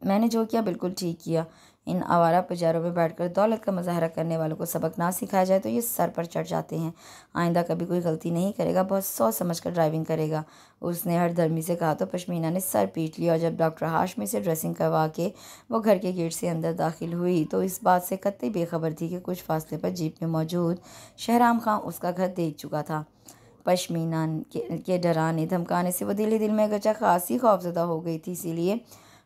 मैंने जो किया बिल्कुल ठीक किया। इन आवारा पुजारों में बैठकर दौलत का मुजाहरा करने वालों को सबक ना सिखाया जाए तो ये सर पर चढ़ जाते हैं। आइंदा कभी कोई गलती नहीं करेगा, बहुत सोच समझ कर ड्राइविंग करेगा। उसने हरदर्मी से कहा तो पश्मीना ने सर पीट लिया। और जब डॉक्टर हाशमी से ड्रेसिंग करवा के वो घर के गेट से अंदर दाखिल हुई तो इस बात से कतई बेखबर थी कि कुछ फासले पर जीप में मौजूद शहराम खां उसका घर देख चुका था। पश्मीना के डराने धमकाने से वो दिल ही दिल में अगरचा खासी खौफजदा हो गई थी, इसीलिए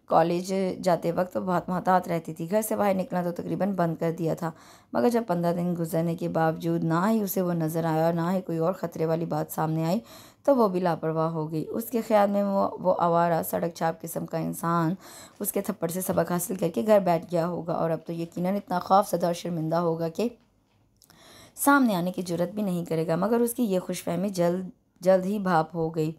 कॉलेज जाते वक्त तो बहुत मोहतात रहती थी। घर से बाहर निकलना तो तकरीबन बंद कर दिया था। मगर जब 15 दिन गुजरने के बावजूद ना ही उसे वो नज़र आया और ना ही कोई और ख़तरे वाली बात सामने आई तो वो भी लापरवाह हो गई। उसके ख्याल में वो आवारा सड़क छाप किस्म का इंसान उसके थप्पड़ से सबक हासिल करके घर बैठ गया होगा और अब तो यकीनन इतना खौफज़दा और शर्मिंदा होगा कि सामने आने की जुर्रत भी नहीं करेगा। मगर उसकी ये खुशफहमी जल्द ही भाप हो गई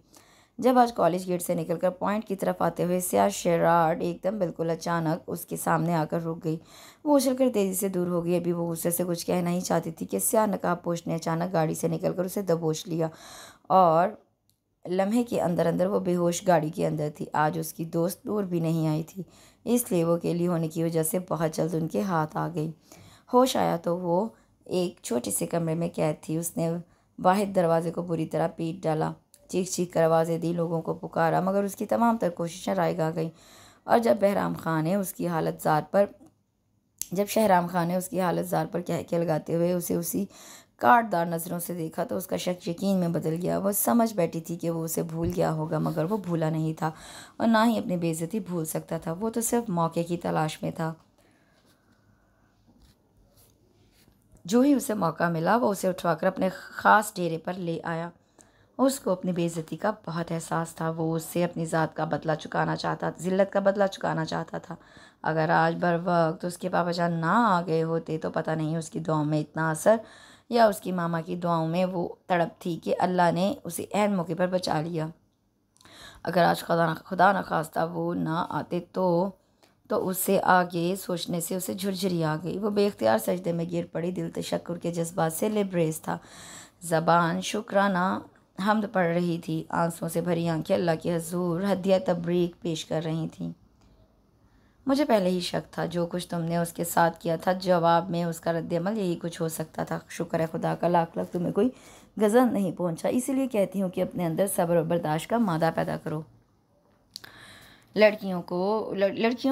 जब आज कॉलेज गेट से निकलकर पॉइंट की तरफ आते हुए स्याह शेरार्ड एकदम बिल्कुल अचानक उसके सामने आकर रुक गई। वो उछलकर तेज़ी से दूर हो गई। अभी वो गुस्से से कुछ कहना ही चाहती थी कि स्याह नकाबपोश ने अचानक गाड़ी से निकलकर उसे दबोच लिया और लम्हे के अंदर अंदर वो बेहोश गाड़ी के अंदर थी। आज उसकी दोस्त दूर भी नहीं आई थी, इसलिए वो अकेली होने की वजह से बहुत जल्द उनके हाथ आ गई। होश आया तो वो एक छोटे से कमरे में कैद थी। उसने वाहिद दरवाजे को बुरी तरह पीट डाला, चीख चीख कर आवाज़ें दी, लोगों को पुकारा, मगर उसकी तमाम तर कोशिशें रायगा गईं। और जब शहराम खां ने उसकी हालत ज़ार पर कहके लगाते हुए उसे उसी काटदार नज़रों से देखा तो उसका शक यकीन में बदल गया। वो समझ बैठी थी कि वो उसे भूल गया होगा, मगर वो भूला नहीं था और ना ही अपनी बेइज्जती भूल सकता था। वो तो सिर्फ मौके की तलाश में था। जो ही उसे मौका मिला वो उसे उठवाकर अपने ख़ास डेरे पर ले आया। उसको अपनी बेइज्जती का बहुत एहसास था। वो उससे अपनी ज़ात का बदला चुकाना चाहता, ज़िल्लत का बदला चुकाना चाहता था। अगर आज बर वक्त उसके पापा जान ना आ गए होते तो पता नहीं उसकी दुआओं में इतना असर या उसकी मामा की दुआओं में वो तड़प थी कि अल्लाह ने उसे ऐन मौके पर बचा लिया। अगर आज खुदा न खास्ता वो ना आते तो उससे आगे सोचने से उसे झुरझुरी आ गई। वो बेख्तियार सजदे में गिर पड़ी, दिल तशक्कुर के जज्बात से लिबरेज था। ज़बान शुक्राना हम्द पढ़ रही थी, आंसुओं से भरी आंखें अल्लाह के हजूर हदिया तबरीक पेश कर रही थीं। मुझे पहले ही शक था, जो कुछ तुमने उसके साथ किया था जवाब में उसका रद्द-ए-अमल यही कुछ हो सकता था। शुक्र है खुदा का, लाख लाख तुम्हें कोई गज़न नहीं पहुंचा। इसीलिए कहती हूँ कि अपने अंदर सब्र और बर्दाश्त का मादा पैदा करो। लड़कियों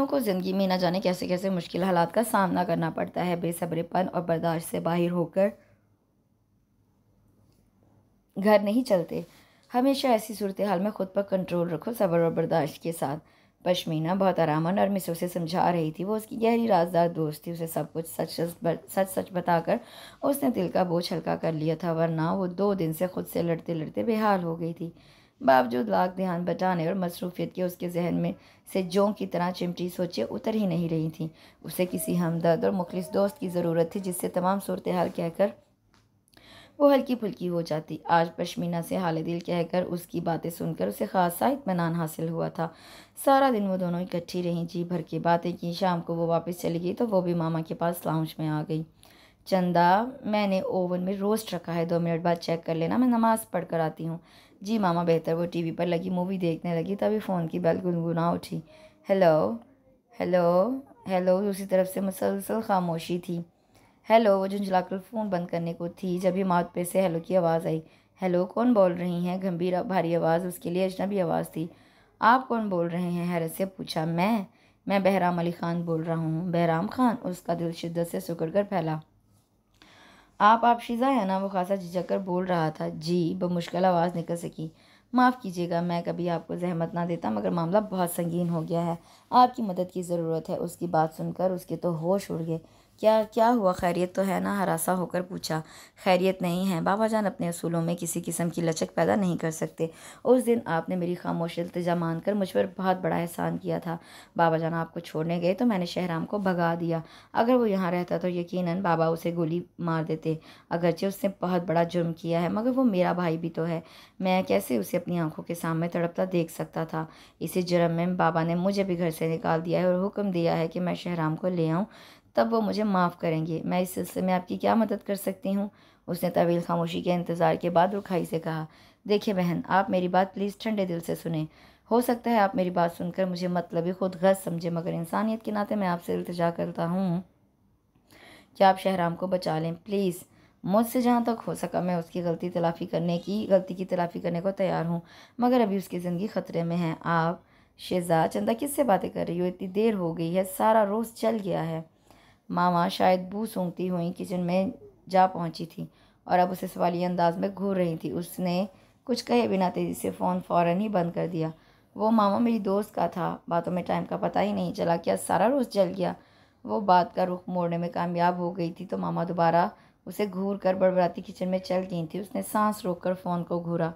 को ज़िंदगी में न जाने कैसे कैसे मुश्किल हालात का सामना करना पड़ता है। बेसब्रेपन और बर्दाश्त से बाहर होकर घर नहीं चलते। हमेशा ऐसी सूरत हाल में ख़ुद पर कंट्रोल रखो, सब्र और बर्दाश्त के साथ। पश्मीना बहुत आराम और नरमी से उसे समझा रही थी। वो उसकी गहरी राजदार दोस्त थी। उसे सब कुछ सच बताकर उसने दिल का बोझ हल्का कर लिया था, वरना वो 2 दिन से खुद से लड़ते लड़ते बेहाल हो गई थी। बावजूद लाख ध्यान बटाने और मसरूफियत के उसके जहन में से जों की तरह चिमटी सोचे उतर ही नहीं रही थी। उसे किसी हमदर्द और मुखलिस दोस्त की ज़रूरत थी जिससे तमाम सूरत हाल कहकर वो हल्की फुल्की हो जाती। आज पश्मीना से हाल दिल कहकर उसकी बातें सुनकर उसे खासा इत्मीनान हासिल हुआ था। सारा दिन वो दोनों इकट्ठी रहीं, जी भर के बातें की। शाम को वो वापस चली गई तो वो भी मामा के पास लाउंज में आ गई। चंदा, मैंने ओवन में रोस्ट रखा है, 2 मिनट बाद चेक कर लेना, मैं नमाज़ पढ़ कर आती हूँ। जी मामा, बेहतर। वो टीवी पर लगी मूवी देखने लगी, तभी फ़ोन की बेल गुनगुना उठी। हेलो हेलो हेलो, दूसरी तरफ से मुसलसल खामोशी थी। हेलो, वो झुंझलाकर फ़ोन बंद करने को थी जब ही माउथ पे से हेलो की आवाज़ आई। हेलो, कौन बोल रही हैं? गंभीर भारी आवाज़ उसके लिए अजनबी आवाज़ थी। आप कौन बोल रहे हैं? हैरत से पूछा। मैं बहराम अली ख़ान बोल रहा हूँ। बहराम ख़ान? उसका दिल शिद्दत से सिकुड़ कर फैला। आप शीज़ा है ना? वो खासा झिझक कर बोल रहा था। जी, बमुश्किल आवाज़ निकल सकी। माफ़ कीजिएगा, मैं कभी आपको जहमत ना देता, मगर मामला बहुत संगीन हो गया है, आपकी मदद की ज़रूरत है। उसकी बात सुनकर उसके तो होश उड़ गए। क्या हुआ? खैरियत तो है ना? हरासा होकर पूछा। खैरियत नहीं है बाबा जान, अपने असूलों में किसी किस्म की लचक पैदा नहीं कर सकते। उस दिन आपने मेरी खामोश इल्तिजा मानकर मुझ पर बहुत बड़ा एहसान किया था। बाबा जान आपको छोड़ने गए तो मैंने शहराम को भगा दिया। अगर वो यहाँ रहता तो यकीनन बाबा उसे गोली मार देते। अगरचे उसने बहुत बड़ा जुर्म किया है, मगर वो मेरा भाई भी तो है। मैं कैसे उसे अपनी आंखों के सामने तड़पता देख सकता था? इसी जुर्म में बाबा ने मुझे भी घर से निकाल दिया है और हुक्म दिया है कि मैं शहराम को ले आऊँ, तब वो मुझे माफ़ करेंगे। मैं इस सिलसिले में आपकी क्या मदद कर सकती हूँ? उसने तवील खामोशी के इंतज़ार के बाद रुखाई से कहा। देखिए बहन, आप मेरी बात प्लीज़ ठंडे दिल से सुने। हो सकता है आप मेरी बात सुनकर मुझे मतलबी खुद गलत समझे, मगर इंसानियत के नाते मैं आपसे इल्तिजा करता हूँ कि आप शहराम को बचा लें प्लीज़। मुझसे जहाँ तक हो सका मैं उसकी गलती की तलाफ़ी करने को तैयार हूँ, मगर अभी उसकी ज़िंदगी ख़तरे में है। आप शहज़ाद, चंदा किससे बातें कर रही हो? इतनी देर हो गई है, सारा रोज़ चल गया है। मामा शायद बू सूंघती हुई किचन में जा पहुंची थी और अब उसे सवालिया अंदाज में घूर रही थी। उसने कुछ कहे बिना तेज़ी से फ़ोन फ़ौरन ही बंद कर दिया। वो मामा मेरी दोस्त का था, बातों में टाइम का पता ही नहीं चला, क्या सारा रोज़ जल गया? वो बात का रुख मोड़ने में कामयाब हो गई थी तो मामा दोबारा उसे घूर कर बड़बड़ाती किचन में चल गई थी। उसने सांस रोककर फ़ोन को घूरा।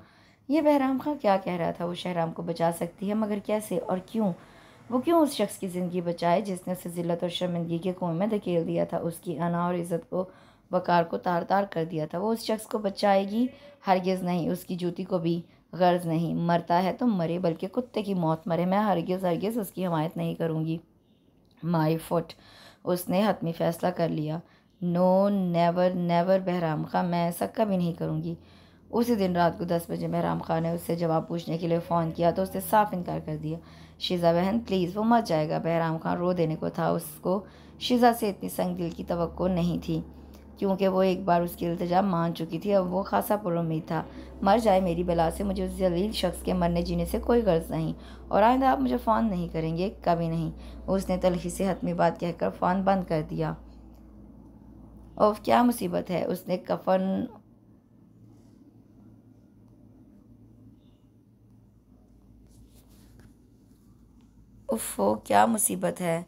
ये बहराम खां क्या कह रहा था? वो शहराम को बचा सकती है, मगर कैसे और क्यों? वो क्यों उस शख्स की ज़िंदगी बचाए जिसने उसे ज़िल्लत और शर्मिंदगी के कुएं में धकेल दिया था, उसकी अना और इज़्ज़त को, वक़ार को तार तार कर दिया था? वो उस शख्स को बचाएगी? हरगिज़ नहीं। उसकी जूती को भी गर्ज नहीं। मरता है तो मरे, बल्कि कुत्ते की मौत मरे। मैं हरगिज़ उसकी हमायत नहीं करूँगी। My foot. उसने हतमी फ़ैसला कर लिया। नो, नेवर नेवर बहराम खां, मैं ऐसा कभी नहीं करूँगी। उसी दिन रात को 10 बजे बहराम खान ने उससे जवाब पूछने के लिए फ़ोन किया तो उसने साफ इनकार कर दिया। शीज़ा बहन प्लीज़, वो मर जाएगा। बहराम खान रो देने को था। उसको शीज़ा से इतनी संग दिल की तवक्को नहीं थी, क्योंकि वो एक बार उसकी इल्तिजा मान चुकी थी। अब वो खासा पुरुम्मीद था। मर जाए मेरी बला से, मुझे उस जलील शख्स के मरने जीने से कोई गर्ज नहीं, और आइंदा आप मुझे फ़ोन नहीं करेंगे, कभी नहीं। उसने तलखी से हतमी बात कहकर फ़ोन बंद कर दिया। ओफ, क्या मुसीबत है? उसने कफन उफ़ो, क्या मुसीबत है?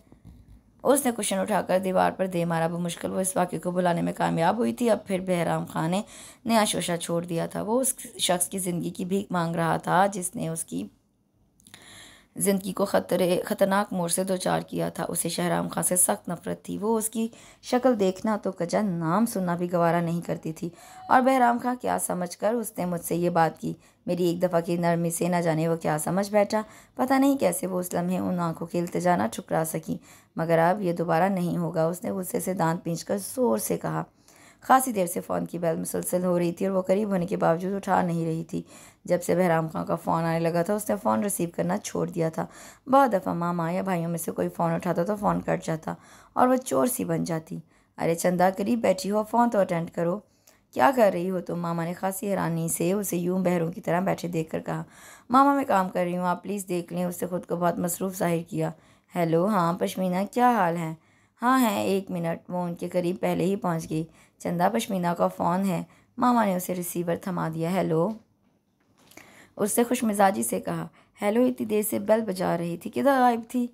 उसने कुशन उठाकर दीवार पर दे मारा। बमुश्किल वो इस वाक़े को बुलाने में कामयाब हुई थी। अब फिर बहराम खां ने नया शोशा छोड़ दिया था। वो उस शख्स की ज़िंदगी की भीख मांग रहा था जिसने उसकी ज़िंदगी को ख़तरनाक मोड़ से दो चार किया था। उसे शहराम खां से सख्त नफ़रत थी। वो उसकी शक्ल देखना तो कजा, नाम सुनना भी गवारा नहीं करती थी। और बहराम खां क्या समझकर उसने मुझसे ये बात की? मेरी एक दफ़ा की नरमी से न जाने वो क्या समझ बैठा। पता नहीं कैसे वो उस लम्हे उन आंखों की इल्तिजा न ठुकरा सकी, मगर अब ये दोबारा नहीं होगा। उसने गुस्से से दांत पींचकर ज़ोर से कहा। खासी देर से फ़ोन की बेल मुसलसल हो रही थी और वो करीब होने के बावजूद उठा नहीं रही थी। जब से बहराम खां का फ़ोन आने लगा था उसने फ़ोन रिसीव करना छोड़ दिया था। बहुत दफ़ा मामा या भाइयों में से कोई फ़ोन उठाता तो फ़ोन कट जाता और वह चोर सी बन जाती। अरे चंदा, करीब बैठी हो, फ़ोन तो अटेंड करो। क्या कर रही हो तुम? मामा ने खासी हैरानी से उसे यूं बहरों की तरह बैठे देखकर कहा। मामा, मैं काम कर रही हूँ, आप प्लीज़ देख लें। उसने खुद को बहुत मसरूफ़ ज़ाहिर किया। हेलो, हाँ पश्मीना, क्या हाल है? हाँ है, 1 मिनट। वो उनके करीब पहले ही पहुँच गई। चंदा, पश्मीना का फ़ोन है। मामा ने उसे रिसीवर थमा दिया। हेलो, उसने खुशमिजाजी से कहा। हेलो, इतनी देर से बेल बजा रही थी, किधर गायब थी?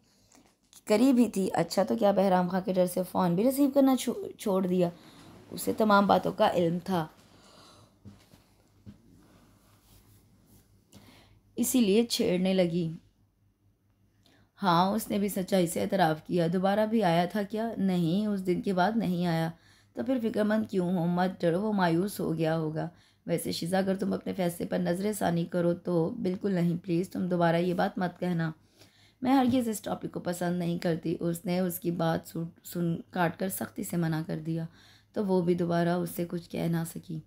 करीब ही थी। अच्छा, तो क्या बहराम खां के डर से फ़ोन भी रिसीव करना छोड़ दिया? उसे तमाम बातों का इल्म था, इसीलिए छेड़ने लगी। हाँ, उसने भी सच्चाई से एतराफ़ किया। दोबारा भी आया था क्या? नहीं, उस दिन के बाद नहीं आया। तो फिर फ़िक्रमंद क्यों हो? मत डरो, वो मायूस हो गया होगा। वैसे शिज़ा, अगर तुम अपने फ़ैसले पर नज़र षानी करो तो बिल्कुल नहीं, प्लीज़ तुम दोबारा ये बात मत कहना। मैं हरगिज़ इस टॉपिक को पसंद नहीं करती। उसने उसकी बात सुन काट कर सख्ती से मना कर दिया, तो वो भी दोबारा उससे कुछ कह ना सकी।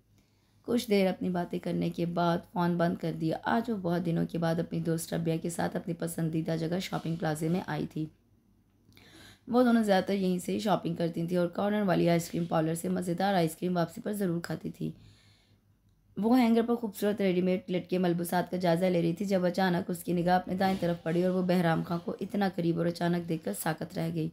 कुछ देर अपनी बातें करने के बाद फ़ोन बंद कर दिया। आज वो बहुत दिनों के बाद अपनी दोस्त रबिया के साथ अपनी पसंदीदा जगह शॉपिंग प्लाजे में आई थी। वो दोनों ज़्यादातर यहीं से ही शॉपिंग करती थी और कॉर्नर वाली आइसक्रीम पार्लर से मज़ेदार आइसक्रीम वापसी पर ज़रूर खाती थी। वो हैंगर पर खूबसूरत रेडीमेड लटके मलबूसात का जायज़ा ले रही थी जब अचानक उसकी निगाह अपने दाएं तरफ पड़ी और वो बहराम खां को इतना करीब और अचानक देखकर साकत रह गई।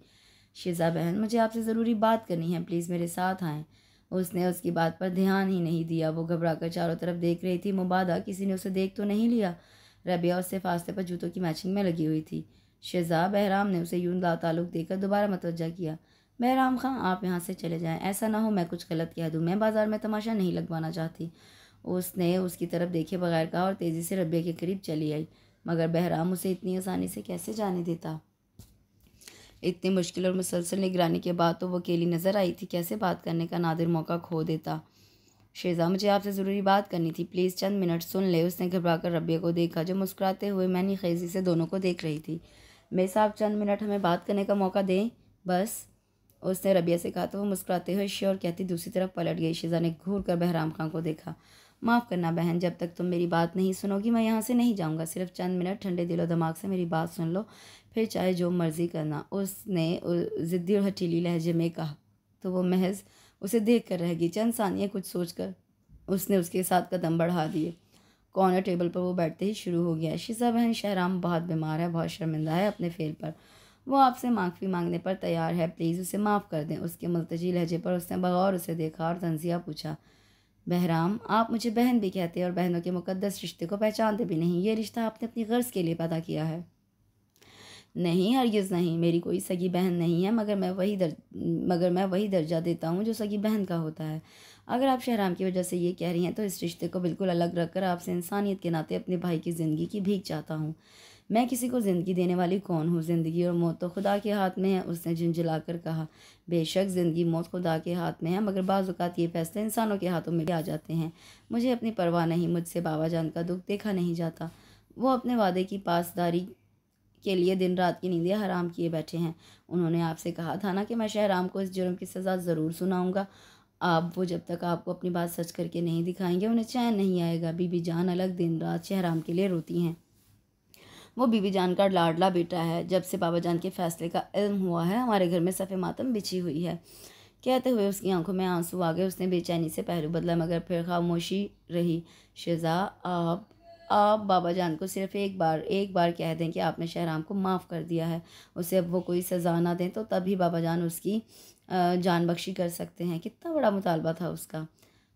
शिज़ा बहन, मुझे आपसे ज़रूरी बात करनी है, प्लीज़ मेरे साथ आएँ। उसने उसकी बात पर ध्यान ही नहीं दिया। वो घबराकर चारों तरफ देख रही थी। मुबादा किसी ने उसे देख तो नहीं लिया? रबिया उससे फासले पर जूतों की मैचिंग में लगी हुई थी। शिज़ा, बहराम ने उसे यूं लाताल्लुक़ देकर दोबारा मतवज्जा किया। बहराम खां, आप यहाँ से चले जाएं, ऐसा ना हो मैं कुछ गलत कह दूँ। मैं बाजार में तमाशा नहीं लगवाना चाहती। उसने उसकी तरफ देखे बगैर कहा और तेज़ी से रबिया के करीब चली आई, मगर बहराम उसे इतनी आसानी से कैसे जाने देता? इतनी मुश्किल और मुसलसल निगरानी के बाद तो वो अकेली नज़र आई थी। कैसे बात करने का नादिर मौका खो देता? शेज़ा, मुझे आपसे ज़रूरी बात करनी थी, प्लीज़ चंद मिनट सुन ले। उसने घबराकर रबिया को देखा जो मुस्कुराते हुए मैनी खेजी से दोनों को देख रही थी। मेरे साहब, चंद मिनट हमें बात करने का मौका दें बस, उसने रबिया से कहा तो वो मुस्कुराते हुए श्योर कहती दूसरी तरफ पलट गई। शेज़ा ने घूर कर बहराम खां को देखा। माफ़ करना बहन, जब तक तुम मेरी बात नहीं सुनोगी मैं यहाँ से नहीं जाऊँगा। सिर्फ चंद मिनट ठंडे दिलो दिमाग से मेरी बात सुन लो, फिर चाहे जो मर्ज़ी करना, उसने ज़िद्दी और हठीली लहजे में कहा। तो वो महज उसे देख कर रह गई। चंद सानिया कुछ सोचकर उसने उसके साथ कदम बढ़ा दिए। कॉर्नर टेबल पर वो बैठते ही शुरू हो गया। शिज़ा बहन, शहराम बहुत बीमार है, बहुत शर्मिंदा है अपने फेल पर। वो आपसे माफ़ी मांगने पर तैयार है, प्लीज़ उसे माफ़ कर दें। उसके मुल्तजी लहजे पर उसने बगौर उसे देखा और तंजिया पूछा, बहराम, आप मुझे बहन भी कहते हैं और बहनों के मुकद्दस रिश्ते को पहचानते भी नहीं। ये रिश्ता आपने अपनी गर्ज के लिए पैदा किया है। नहीं, हरगिज़ नहीं, मेरी कोई सगी बहन नहीं है, मगर मैं वही दर्जा देता हूँ जो सगी बहन का होता है। अगर आप शहराम की वजह से ये कह रही हैं तो इस रिश्ते को बिल्कुल अलग रखकर आपसे इंसानियत के नाते अपने भाई की ज़िंदगी की भीख चाहता हूँ। मैं किसी को ज़िंदगी देने वाली कौन हूँ? ज़िंदगी और मौत तो खुदा के हाथ में है, उसने झुंझलाकर कहा। बेशक ज़िंदगी मौत खुदा के हाथ में है, मगर बाज़ औक़ात ये फैसले इंसानों के हाथों में भी आ जाते हैं। मुझे अपनी परवाह नहीं, मुझसे बाबा जान का दुख देखा नहीं जाता। वो अपने वादे की पासदारी के लिए दिन रात की नींदें हराम किए बैठे हैं। उन्होंने आपसे कहा था ना कि मैं शहराम को इस जुर्म की सज़ा ज़रूर सुनाऊंगा। आप वो जब तक आपको अपनी बात सच करके नहीं दिखाएंगे उन्हें चैन नहीं आएगा। बीबी जान अलग दिन रात शहराम के लिए रोती हैं। वो बीबी जान का लाडला बेटा है। जब से बाबा जान के फैसले का इल्म हुआ है हमारे घर में सफ़े मातम बिछी हुई है। कहते हुए उसकी आंखों में आंसू आ गए। उसने बेचैनी से पहलू बदला, मगर फिर खामोशी रही। शिजा, आप बाबा जान को सिर्फ एक बार कह दें कि आपने शहराम को माफ़ कर दिया है। उसे अब वो कोई सज़ा ना दें तो तभी बाबा जान उसकी जान बख्शी कर सकते हैं। कितना बड़ा मुतालबा था उसका।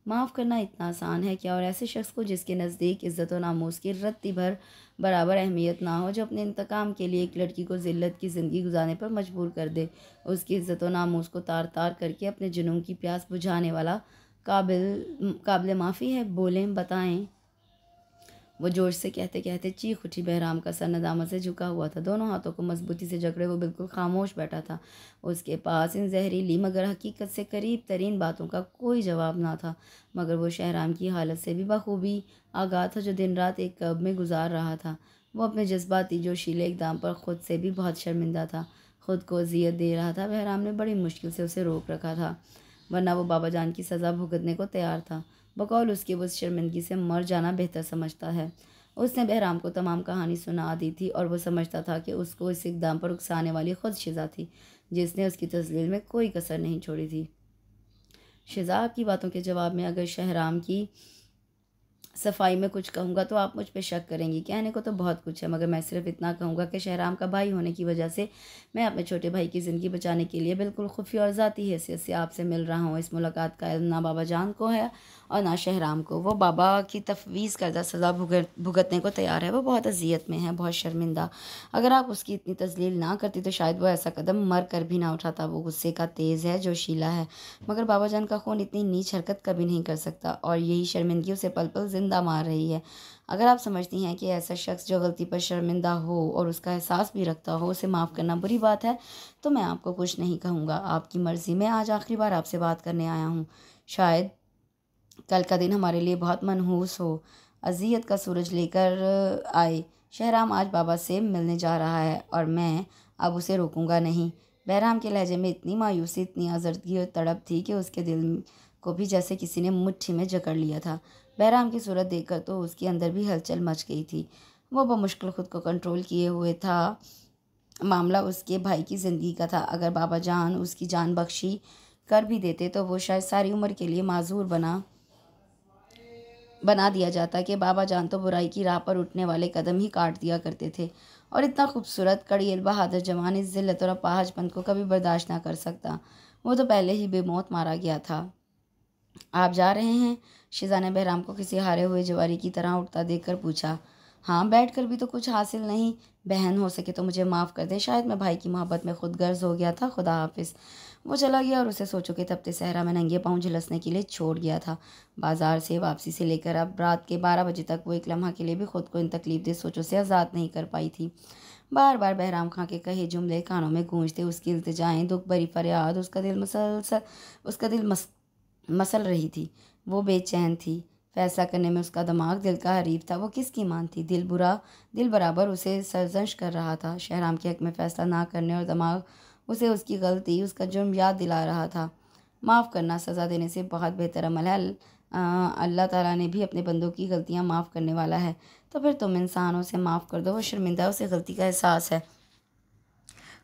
माफ़ करना इतना आसान है क्या? और ऐसे शख्स को जिसके नज़दीक इज़्ज़त और नामूस की रत्ती भर बराबर अहमियत ना हो, जो अपने इंतकाम के लिए एक लड़की को ज़िल्लत की ज़िंदगी गुजारने पर मजबूर कर दे, उसकी इज़्ज़त और नामूस को तार तार करके अपने जुनून की प्यास बुझाने वाला काबिल माफ़ी है? बोलें, बताएं। वो जोश से कहते कहते चीख उठी। बहराम का सर नदामत से झुका हुआ था। दोनों हाथों को मजबूती से जकड़े वो बिल्कुल खामोश बैठा था। उसके पास इन जहरीली मगर हकीकत से करीब तरीन बातों का कोई जवाब ना था। मगर वो शहराम की हालत से भी बखूबी आगाह था, जो दिन रात एक कब में गुजार रहा था। वो अपने जज्बाती जोशीले इकदाम पर ख़ुद से भी बहुत शर्मिंदा था। ख़ुद को अजियत दे रहा था। बहराम ने बड़ी मुश्किल से उसे रोक रखा था, वरना वो बाबा जान की सज़ा भुगतने को तैयार था। बकौल उसके वो शर्मिंदगी से मर जाना बेहतर समझता है। उसने बहराम को तमाम कहानी सुना दी थी और वो समझता था कि उसको इस इक़दाम पर उकसाने वाली खुद शिजा थी, जिसने उसकी तस्लील में कोई कसर नहीं छोड़ी थी। शिजा, आपकी बातों के जवाब में अगर शहराम की सफाई में कुछ कहूँगा तो आप मुझ पे शक करेंगी। कहने को तो बहुत कुछ है, मगर मैं सिर्फ इतना कहूँगा कि शहराम का भाई होने की वजह से मैं अपने छोटे भाई की ज़िंदगी बचाने के लिए बिल्कुल खुफिया और ज़ाती हैसियत से आपसे मिल रहा हूँ। इस मुलाकात का इल्म ना बाबा जान को है और ना शहराम को। वो बाबा की तफवीज़ करदा सज़ा भुगतने को तैयार है। वो बहुत अजियत में है, बहुत शर्मिंदा। अगर आप उसकी इतनी तजलील ना करती तो शायद वो ऐसा कदम मर कर भी ना उठाता। वो गुस्से का तेज़ है, जोशीला है, मगर बाबा जान का खून इतनी नीच हरकत कभी नहीं कर सकता, और यही शर्मिंदगी उसे पल पल जिंदा मार रही है। अगर आप समझती हैं कि ऐसा शख्स जो गलती पर शर्मिंदा हो और उसका एहसास भी रखता हो, उसे माफ़ करना बुरी बात है, तो मैं आपको कुछ नहीं कहूँगा। आपकी मर्ज़ी में आज आखिरी बार आपसे बात करने आया हूँ। शायद कल का दिन हमारे लिए बहुत मनहूस हो। अज़ियत का सूरज लेकर आए। शहराम आज बाबा से मिलने जा रहा है और मैं अब उसे रोकूंगा नहीं। बहराम के लहजे में इतनी मायूसी, इतनी आज़र्दगी और तड़प थी कि उसके दिल को भी जैसे किसी ने मुट्ठी में जकड़ लिया था। बहराम की सूरत देखकर तो उसके अंदर भी हलचल मच गई थी। वो बमुश्किल खुद को कंट्रोल किए हुए था। मामला उसके भाई की ज़िंदगी का था। अगर बाबा जान उसकी जान बख्शी कर भी देते तो वो शायद सारी उम्र के लिए माजूर बना दिया जाता कि बाबा जान तो बुराई की राह पर उठने वाले कदम ही काट दिया करते थे, और इतना खूबसूरत कड़ियल बहादुर जवान इस ज़िल्लत और अपाहजपन को कभी बर्दाश्त ना कर सकता। वो तो पहले ही बेमौत मारा गया था। आप जा रहे हैं? शिजा ने बहराम को किसी हारे हुए जवारी की तरह उठता देखकर पूछा। हाँ, बैठकर भी तो कुछ हासिल नहीं। बहन, हो सके तो मुझे माफ़ कर दे। शायद मैं भाई की मोहब्बत में खुद गर्ज हो गया था। खुदा हाफिज़। वो चला गया और उसे सोचो के तपते सहरा में नंगे पाँव झुलसने के लिए छोड़ गया था। बाजार से वापसी से लेकर अब रात के 12 बजे तक वो एक लम्हा के लिए भी खुद को इन तकलीफदेह सोचों से आज़ाद नहीं कर पाई थी। बार बार बहराम खां के कहे जुमले कानों में गूंजते, उसकी इल्तिजाएं, दुख भरी फरियाद उसका दिल मसल रही थी। वो बेचैन थी। फैसला करने में उसका दिमाग दिल का हरीफ था। वो किसकी मानती? दिल बराबर उसे सरजश कर रहा था। शहराम के हक में फ़ैसला ना करने और दिमाग उसे उसकी गलती, उसका जुर्म याद दिला रहा था। माफ़ करना सज़ा देने से बहुत बेहतर अमल है। अल्लाह ताला ने भी अपने बंदों की गलतियाँ माफ़ करने वाला है। तो फिर तुम इंसान उसे माफ़ कर दो, वो शर्मिंदा, उसे गलती का एहसास है,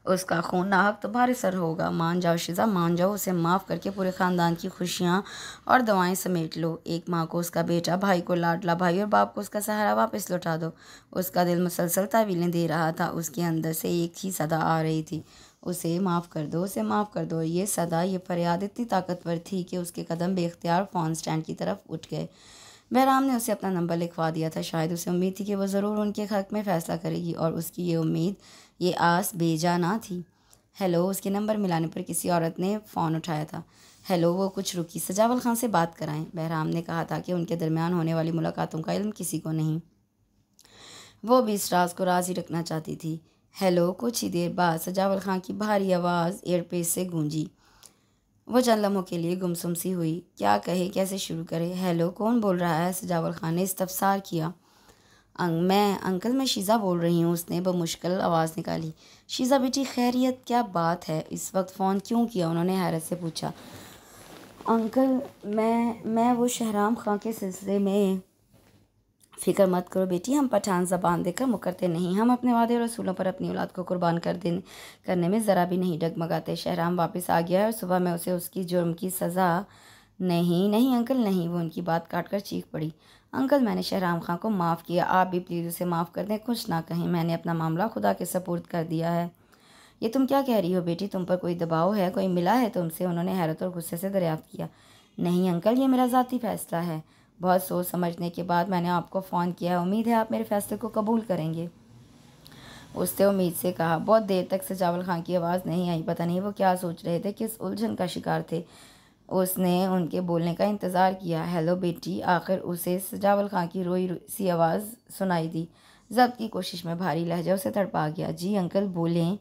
उसका खून नाहक तुम्हारे सर होगा। मान जाओ शिज़ा, मान जाओ, उसे माफ़ करके पूरे ख़ानदान की खुशियाँ और दवाएं समेट लो। एक माँ को उसका बेटा, भाई को लाडला भाई और बाप को उसका सहारा वापस लौटा दो। उसका दिल मुसलसल तावीलें दे रहा था। उसके अंदर से एक ही सदा आ रही थी, उसे माफ़ कर दो, उसे माफ़ कर दो। ये सदा, ये फरियाद इतनी ताकतवर थी कि उसके कदम बेख्तियार फ़ोन स्टैंड की तरफ उठ गए। बहराम ने उसे अपना नंबर लिखवा दिया था। शायद उसे उम्मीद थी कि वह ज़रूर उनके हक़ में फ़ैसला करेगी, और उसकी ये उम्मीद, ये आस बेजा ना थी। हेलो, उसके नंबर मिलाने पर किसी औरत ने फ़ोन उठाया था। हेलो, वो कुछ रुकी। सजावल खान से बात कराएं। बहराम ने कहा था कि उनके दरमियान होने वाली मुलाकातों का इल्म किसी को नहीं। वो भी इस राज को राज ही रखना चाहती थी। हेलो। कुछ ही देर बाद सजावल खान की भारी आवाज़ एयरपेस से गूंजी। वो चंद लम्हों के लिए गुमसुम सी हुई। क्या कहे, कैसे शुरू करे? हेलो, कौन बोल रहा है? सजावल खान ने इस्तफसार किया। मैं शीज़ा बोल रही हूँ, उसने बमुश्किल आवाज़ निकाली। शीज़ा बेटी, खैरियत? क्या बात है, इस वक्त फ़ोन क्यों किया? उन्होंने हैरत से पूछा। अंकल, मैं वो शहराम खां के सिलसिले में। फ़िक्र मत करो बेटी, हम पठान ज़बान देकर मुकरते नहीं। हम अपने वादे और रसूलों पर अपनी औलाद को कुर्बान करने में ज़रा भी नहीं डगमगाते। शहराम वापस आ गया है और सुबह मैं उसे उसकी जुर्म की सज़ा। नहीं नहीं अंकल नहीं, वो उनकी बात काटकर चीख पड़ी। अंकल, मैंने शहराम खां को माफ़ किया, आप भी प्लीज़ उसे माफ़ कर दें। कुछ ना कहें, मैंने अपना मामला खुदा के सपुर्द कर दिया है। ये तुम क्या कह रही हो बेटी? तुम पर कोई दबाव है? कोई मिला है तुमसे? उन्होंने हैरत और गुस्से से दरियाफ्त किया। नहीं अंकल, ये मेरा ज़ाती फ़ैसला है। बहुत सोच समझने के बाद मैंने आपको फ़ोन किया है। उम्मीद है आप मेरे फ़ैसले को कबूल करेंगे, उसने उम्मीद से कहा। बहुत देर तक सजावल खां की आवाज़ नहीं आई। पता नहीं वो क्या सोच रहे थे, किस उलझन का शिकार थे। उसने उनके बोलने का इंतज़ार किया। हेलो बेटी। आखिर उसे सजावल खां की रोई सी आवाज़ सुनाई दी। जब्त की कोशिश में भारी लहजा उसे तड़पा गया। जी अंकल, बोलें,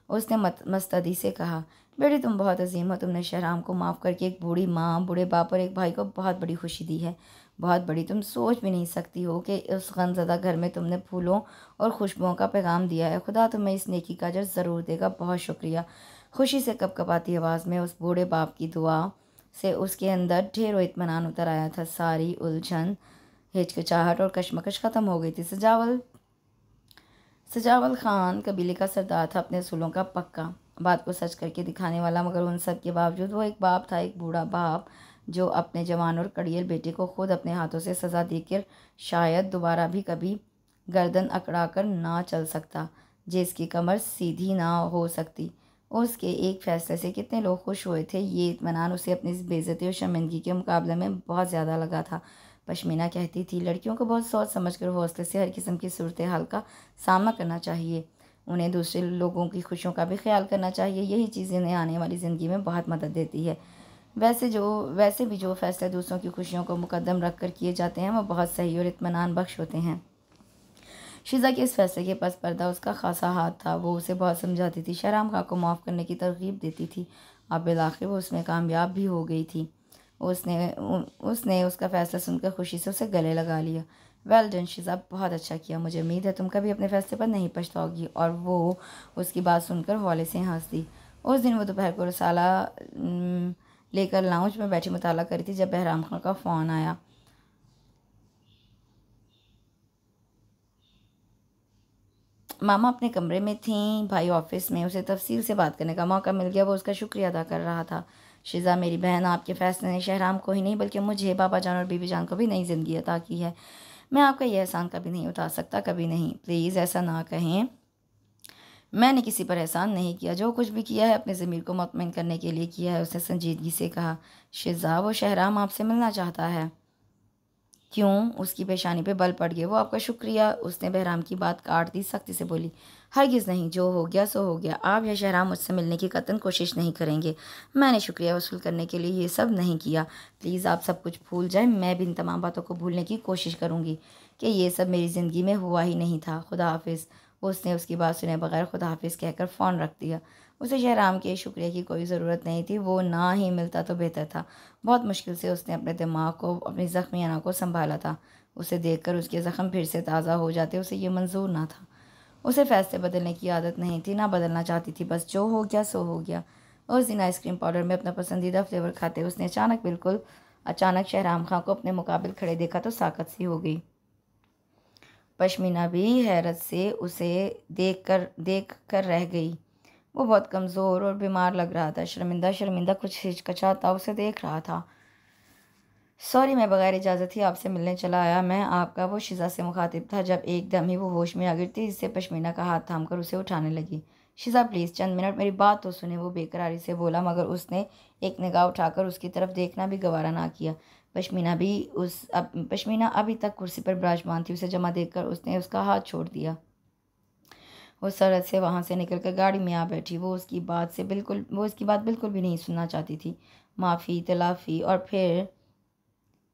उसने मस्तदी से कहा। बेटी, तुम बहुत अजीम हो। तुमने शहराम को माफ़ करके एक बूढ़ी माँ, बूढ़े बाप और एक भाई को बहुत बड़ी खुशी दी है। बहुत बड़ी। तुम सोच भी नहीं सकती हो कि उस गमज़दा घर में तुमने फूलों और खुशबुओं का पैगाम दिया है। खुदा तुम्हें इस नेकी का अजर ज़रूर देगा। बहुत शुक्रिया। खुशी से कपकपाती आवाज़ में उस बूढ़े बाप की दुआ से उसके अंदर ढेरों इत्मीनान उतर आया था। सारी उलझन, हिचकिचाहट और कशमकश ख़त्म हो गई थी। सजावल खान कबीले का सरदार था, अपने असूलों का पक्का, बात को सच करके दिखाने वाला। मगर उन सब के बावजूद वो एक बाप था, एक बूढ़ा बाप, जो अपने जवान और कड़ियल बेटे को खुद अपने हाथों से सज़ा देकर शायद दोबारा भी कभी गर्दन अकड़ा कर ना चल सकता, जिसकी कमर सीधी ना हो सकती। उसके एक फ़ैसले से कितने लोग खुश हुए थे। ये इत्मीनान उसे अपनी बेइज्जती और शर्मिंदगी के मुकाबले में बहुत ज़्यादा लगा था। पश्मीना कहती थी, लड़कियों को बहुत सोच समझकर हौसले से हर किस्म की सूरत हाल का सामना करना चाहिए। उन्हें दूसरे लोगों की खुशियों का भी ख्याल करना चाहिए। यही चीज़ उन्हें आने वाली ज़िंदगी में बहुत मदद देती है। वैसे भी जो फ़ैसले दूसरों की खुशियों को मुकद्दम रख कर किए जाते हैं, वो बहुत सही और इत्मीनान बख्श होते हैं। शीज़ा के इस फैसले के पस पर्दा उसका खासा हाथ था। वो उसे बहुत समझाती थी, शहराम खां को माफ़ करने की तरगीब देती थी। अब बिलाखिर वो उसमें कामयाब भी हो गई थी। उसने उसका फ़ैसला सुनकर खुशी से उसे गले लगा लिया। वेल डन शीज़ा, बहुत अच्छा किया। मुझे उम्मीद है तुम कभी अपने फ़ैसले पर नहीं पछताओगी। और वो उसकी बात सुनकर हौले से हंस दी। उस दिन वो दोपहर को रसाला लेकर लाउंज में बैठी मुताला करी थी जब बहराम खां का फ़ोन आया। मामा अपने कमरे में थीं, भाई ऑफिस में। उसे तफसील से बात करने का मौका मिल गया। वो उसका शुक्रिया अदा कर रहा था। शीज़ा, मेरी बहन, आपके फ़ैसले ने शहराम को ही नहीं बल्कि मुझे, बाबा जान और बीबी जान को भी नई ज़िंदगी अता की है। मैं आपका यह एहसान कभी नहीं उतार सकता, कभी नहीं। प्लीज़ ऐसा ना कहें। मैंने किसी पर एहसान नहीं किया। जो कुछ भी किया है अपने ज़मीर को मुतमईन करने के लिए किया है, उसने संजीदगी से कहा। शीज़ा, वो शहराम आपसे मिलना चाहता है। क्यों? उसकी पेशानी पे बल पड़ गए। वो आपका शुक्रिया। उसने बहराम की बात काट दी, सख्ती से बोली। हरगिज़ नहीं, जो हो गया सो हो गया। आप या शहराम मुझसे मिलने की कतन कोशिश नहीं करेंगे। मैंने शुक्रिया वसूल करने के लिए ये सब नहीं किया। प्लीज़ आप सब कुछ भूल जाएं। मैं भी इन तमाम बातों को भूलने की कोशिश करूँगी कि ये सब मेरी ज़िंदगी में हुआ ही नहीं था। खुदा हाफिज़। उसने उसकी बात सुने बगैर खुदा हाफिज़ कहकर फ़ोन रख दिया। उसे शहराम के शुक्रिया की कोई ज़रूरत नहीं थी। वो ना ही मिलता तो बेहतर था। बहुत मुश्किल से उसने अपने दिमाग को, अपनी ज़ख्मी अना को संभाला था। उसे देखकर उसके ज़ख्म फिर से ताज़ा हो जाते, उसे ये मंजूर ना था। उसे फ़ैसले बदलने की आदत नहीं थी, ना बदलना चाहती थी। बस जो हो गया सो हो गया। उस दिन आइसक्रीम पाउडर में अपना पसंदीदा फ्लेवर खाते उसने अचानक बिल्कुल अचानक शहराम खां को अपने मुकाबिल खड़े देखा तो साकत सी हो गई। पश्मीना भी हैरत से उसे देख कर रह गई। वो बहुत कमज़ोर और बीमार लग रहा था। शर्मिंदा शर्मिंदा कुछ हिचकिचाता उसे देख रहा था। सॉरी, मैं बगैर इजाज़त ही आपसे मिलने चला आया। मैं आपका। वो शिजा से मुखातिब था जब एकदम ही वो होश में आ गिरती, इससे पश्मीना का हाथ थामकर उसे उठाने लगी। शिजा प्लीज़ चंद मिनट मेरी बात तो सुने, वो बेकरारी से बोला, मगर उसने एक निगाह उठाकर उसकी तरफ देखना भी गवारा ना किया। पश्मीना अभी तक कुर्सी पर विराजमान थी। उसे जमा देखकर उसने उसका हाथ छोड़ दिया। वो सरहद से वहाँ से निकलकर गाड़ी में आ बैठी। वो उसकी बात बिल्कुल भी नहीं सुनना चाहती थी। माफ़ी, तलाफ़ी और फिर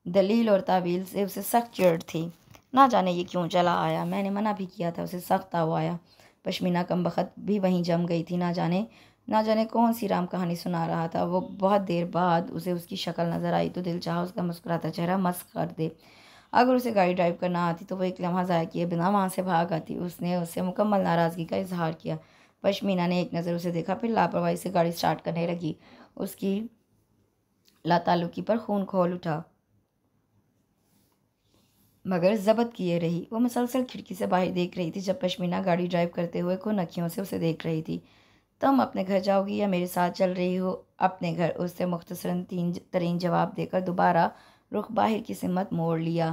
दलील और तावील से उसे सख्त चिढ़ थी। ना जाने ये क्यों चला आया, मैंने मना भी किया था, उसे सख्त ताव आया। पश्मीना कमबख्त भी वहीं जम गई थी। ना जाने कौन सी राम कहानी सुना रहा था। वो बहुत देर बाद उसे उसकी शक्ल नज़र आई तो दिल चाहा उसका मुस्कुराता चेहरा मस्क कर दे। अगर उसे गाड़ी ड्राइव करना आती तो वो एक लम्हा ज़ाया किए बिना वहाँ से भाग आती। उसने उससे मुकम्मल नाराज़गी का इजहार किया। पश्मीना ने एक नज़र उसे देखा, फिर लापरवाही से गाड़ी स्टार्ट करने लगी। उसकी लातालुकी पर खून खौल उठा, मगर ज़ब्त किए रही। वो मुसलसल खिड़की से बाहर देख रही थी जब पश्मीना गाड़ी ड्राइव करते हुए खून अँखियों से उसे देख रही थी। तुम अपने घर जाओगी या मेरे साथ चल रही हो? अपने घर, उससे मुख्तसरन तीन तरीन जवाब देकर दोबारा रुख बाहर की सिमत मोड़ लिया।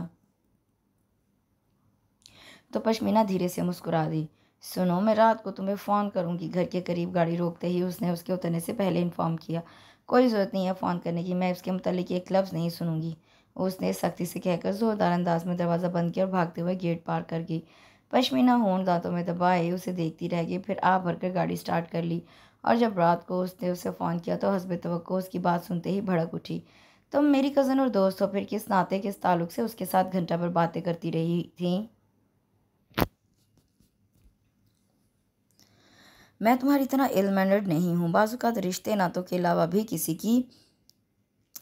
तो पश्मीना धीरे से मुस्कुरा दी। सुनो, मैं रात को तुम्हें फ़ोन करूँगी। घर के करीब गाड़ी रोकते ही उसने उसके उतरने से पहले इन्फॉर्म किया। कोई ज़रूरत नहीं है फ़ोन करने की, मैं उसके मुतालिक एक लफ्ज़ नहीं सुनूंगी, उसने सख्ती से कहकर ज़ोरदार अंदाज में दरवाज़ा बंद किया और भागते हुए गेट पार कर गई। पश्मीना होंठ दांतों में दबाए उसे देखती रह गई, फिर आ भरकर गाड़ी स्टार्ट कर ली। और जब रात को उसने उसे फ़ोन किया तो हस्बे तवक्को उसकी बात सुनते ही भड़क उठी। तुम मेरी कज़न और दोस्त हो, फिर किस नाते किस ताल्लुक से उसके साथ घंटा भर बातें करती रही थी? मैं तुम्हारी इतना इल मैनर्ड नहीं हूँ। बाज़ रिश्ते नातों के अलावा भी किसी की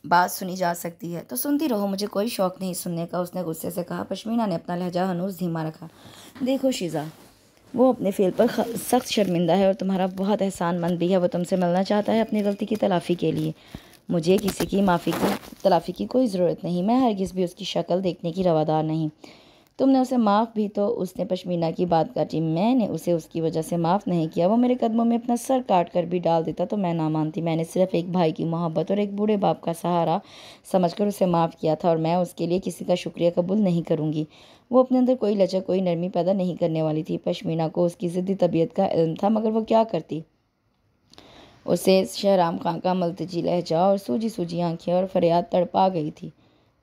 बात सुनी जा सकती है तो सुनती रहो, मुझे कोई शौक़ नहीं सुनने का, उसने गुस्से से कहा। पश्मीना ने अपना लहजा हनूज़ धीमा रखा। देखो शिज़ा, वो अपने फ़ेल पर सख्त शर्मिंदा है और तुम्हारा बहुत एहसानमंद भी है। वो तुमसे मिलना चाहता है अपनी गलती की तलाफ़ी के लिए। मुझे किसी की तलाफ़ी की कोई ज़रूरत नहीं। मैं हरगिज़ भी उसकी शक्ल देखने की रवादार नहीं। तुमने उसे माफ़ भी तो, उसने पश्मीना की बात काटी। मैंने उसे उसकी वजह से माफ़ नहीं किया। वो मेरे कदमों में अपना सर काट कर भी डाल देता तो मैं ना मानती। मैंने सिर्फ एक भाई की मोहब्बत और एक बूढ़े बाप का सहारा समझकर उसे माफ़ किया था और मैं उसके लिए किसी का शुक्रिया कबूल नहीं करूँगी। वो अपने अंदर कोई लचक, कोई नरमी पैदा नहीं करने वाली थी। पश्मीना को उसकी ज़िद्दी तबीयत का इल्म था, मगर वो क्या करती। उसे शहराम खां का मल्तजी लहजा और सूजी सूजी आंखें और फरियाद तड़पा गई थी।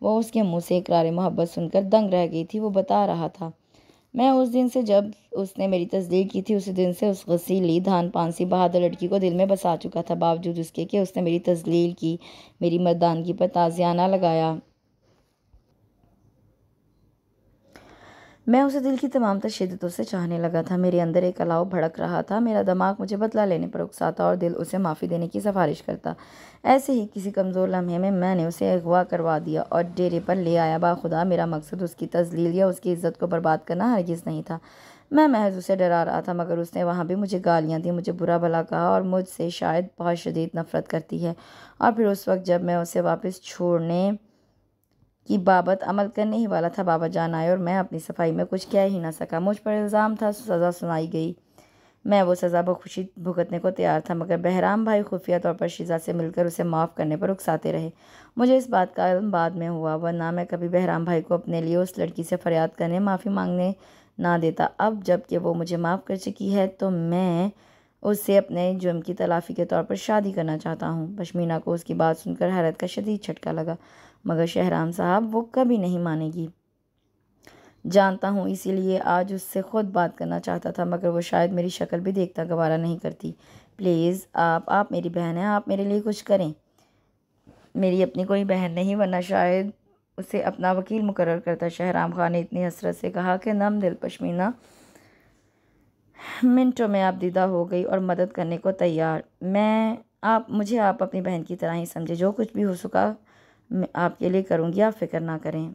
वो उसके मुंह से इकरार मोहब्बत सुनकर दंग रह गई थी। वो बता रहा था, मैं उस दिन से, जब उसने मेरी तस्दीक की थी, उसी दिन से उस गसीली धान पानसी बहादुर लड़की को दिल में बसा चुका था। बावजूद उसके कि उसने मेरी तजलील की, मेरी मर्दानगी पर ताज़ियाना लगाया, मैं उसे दिल की तमाम तर शिद्दतों से चाहने लगा था। मेरे अंदर एक अलाव भड़क रहा था। मेरा दिमाग मुझे बदला लेने पर उकसाता और दिल उसे माफ़ी देने की सिफारिश करता। ऐसे ही किसी कमज़ोर लम्हे में मैंने उसे अगवा करवा दिया और डेरे पर ले आया। बाखुदा मेरा मकसद उसकी तजलील या उसकी इज़्ज़त को बर्बाद करना हरगिज़ नहीं था। मैं महज उसे डरा रहा था, मगर उसने वहाँ भी मुझे गालियाँ दी, मुझे बुरा भला कहा और मुझसे शायद बहुत शदीद नफ़रत करती है। और फिर उस वक्त जब मैं उसे वापस छोड़ने की बाबत अमल करने ही वाला था, बाबा जान आए और मैं अपनी सफाई में कुछ कह ही ना सका। मुझ पर इल्ज़ाम था, सज़ा सुनाई गई। मैं वो सज़ा बखुशी भुगतने को तैयार था, मगर बहराम भाई खुफिया तौर पर शिजा से मिलकर उसे माफ़ करने पर उकसाते रहे। मुझे इस बात का इल्म बाद में हुआ, वरना मैं कभी बहराम भाई को अपने लिए उस लड़की से फरियाद करने, माफ़ी मांगने ना देता। अब जबकि वो मुझे माफ़ कर चुकी है तो मैं उससे अपने जुर्म की तलाफ़ी के तौर पर शादी करना चाहता हूँ। पश्मीना को उसकी बात सुनकर हैरत का शदीद झटका लगा, मगर शहराम साहब, वो कभी नहीं मानेगी। जानता हूँ, इसीलिए आज उससे ख़ुद बात करना चाहता था, मगर वो शायद मेरी शक्ल भी देखता गवारा नहीं करती। प्लीज़ आप मेरी बहन हैं, आप मेरे लिए कुछ करें। मेरी अपनी कोई बहन नहीं, वरना शायद उसे अपना वकील मुकर्रर करता। शहराम खान ने इतनी हसरत से कहा कि नम दिल पश्मीना मिनटों में आप दीदा हो गई और मदद करने को तैयार। मुझे आप अपनी बहन की तरह ही समझे। जो कुछ भी हो सका मैं आपके लिए करूँगी, आप फिक्र ना करें।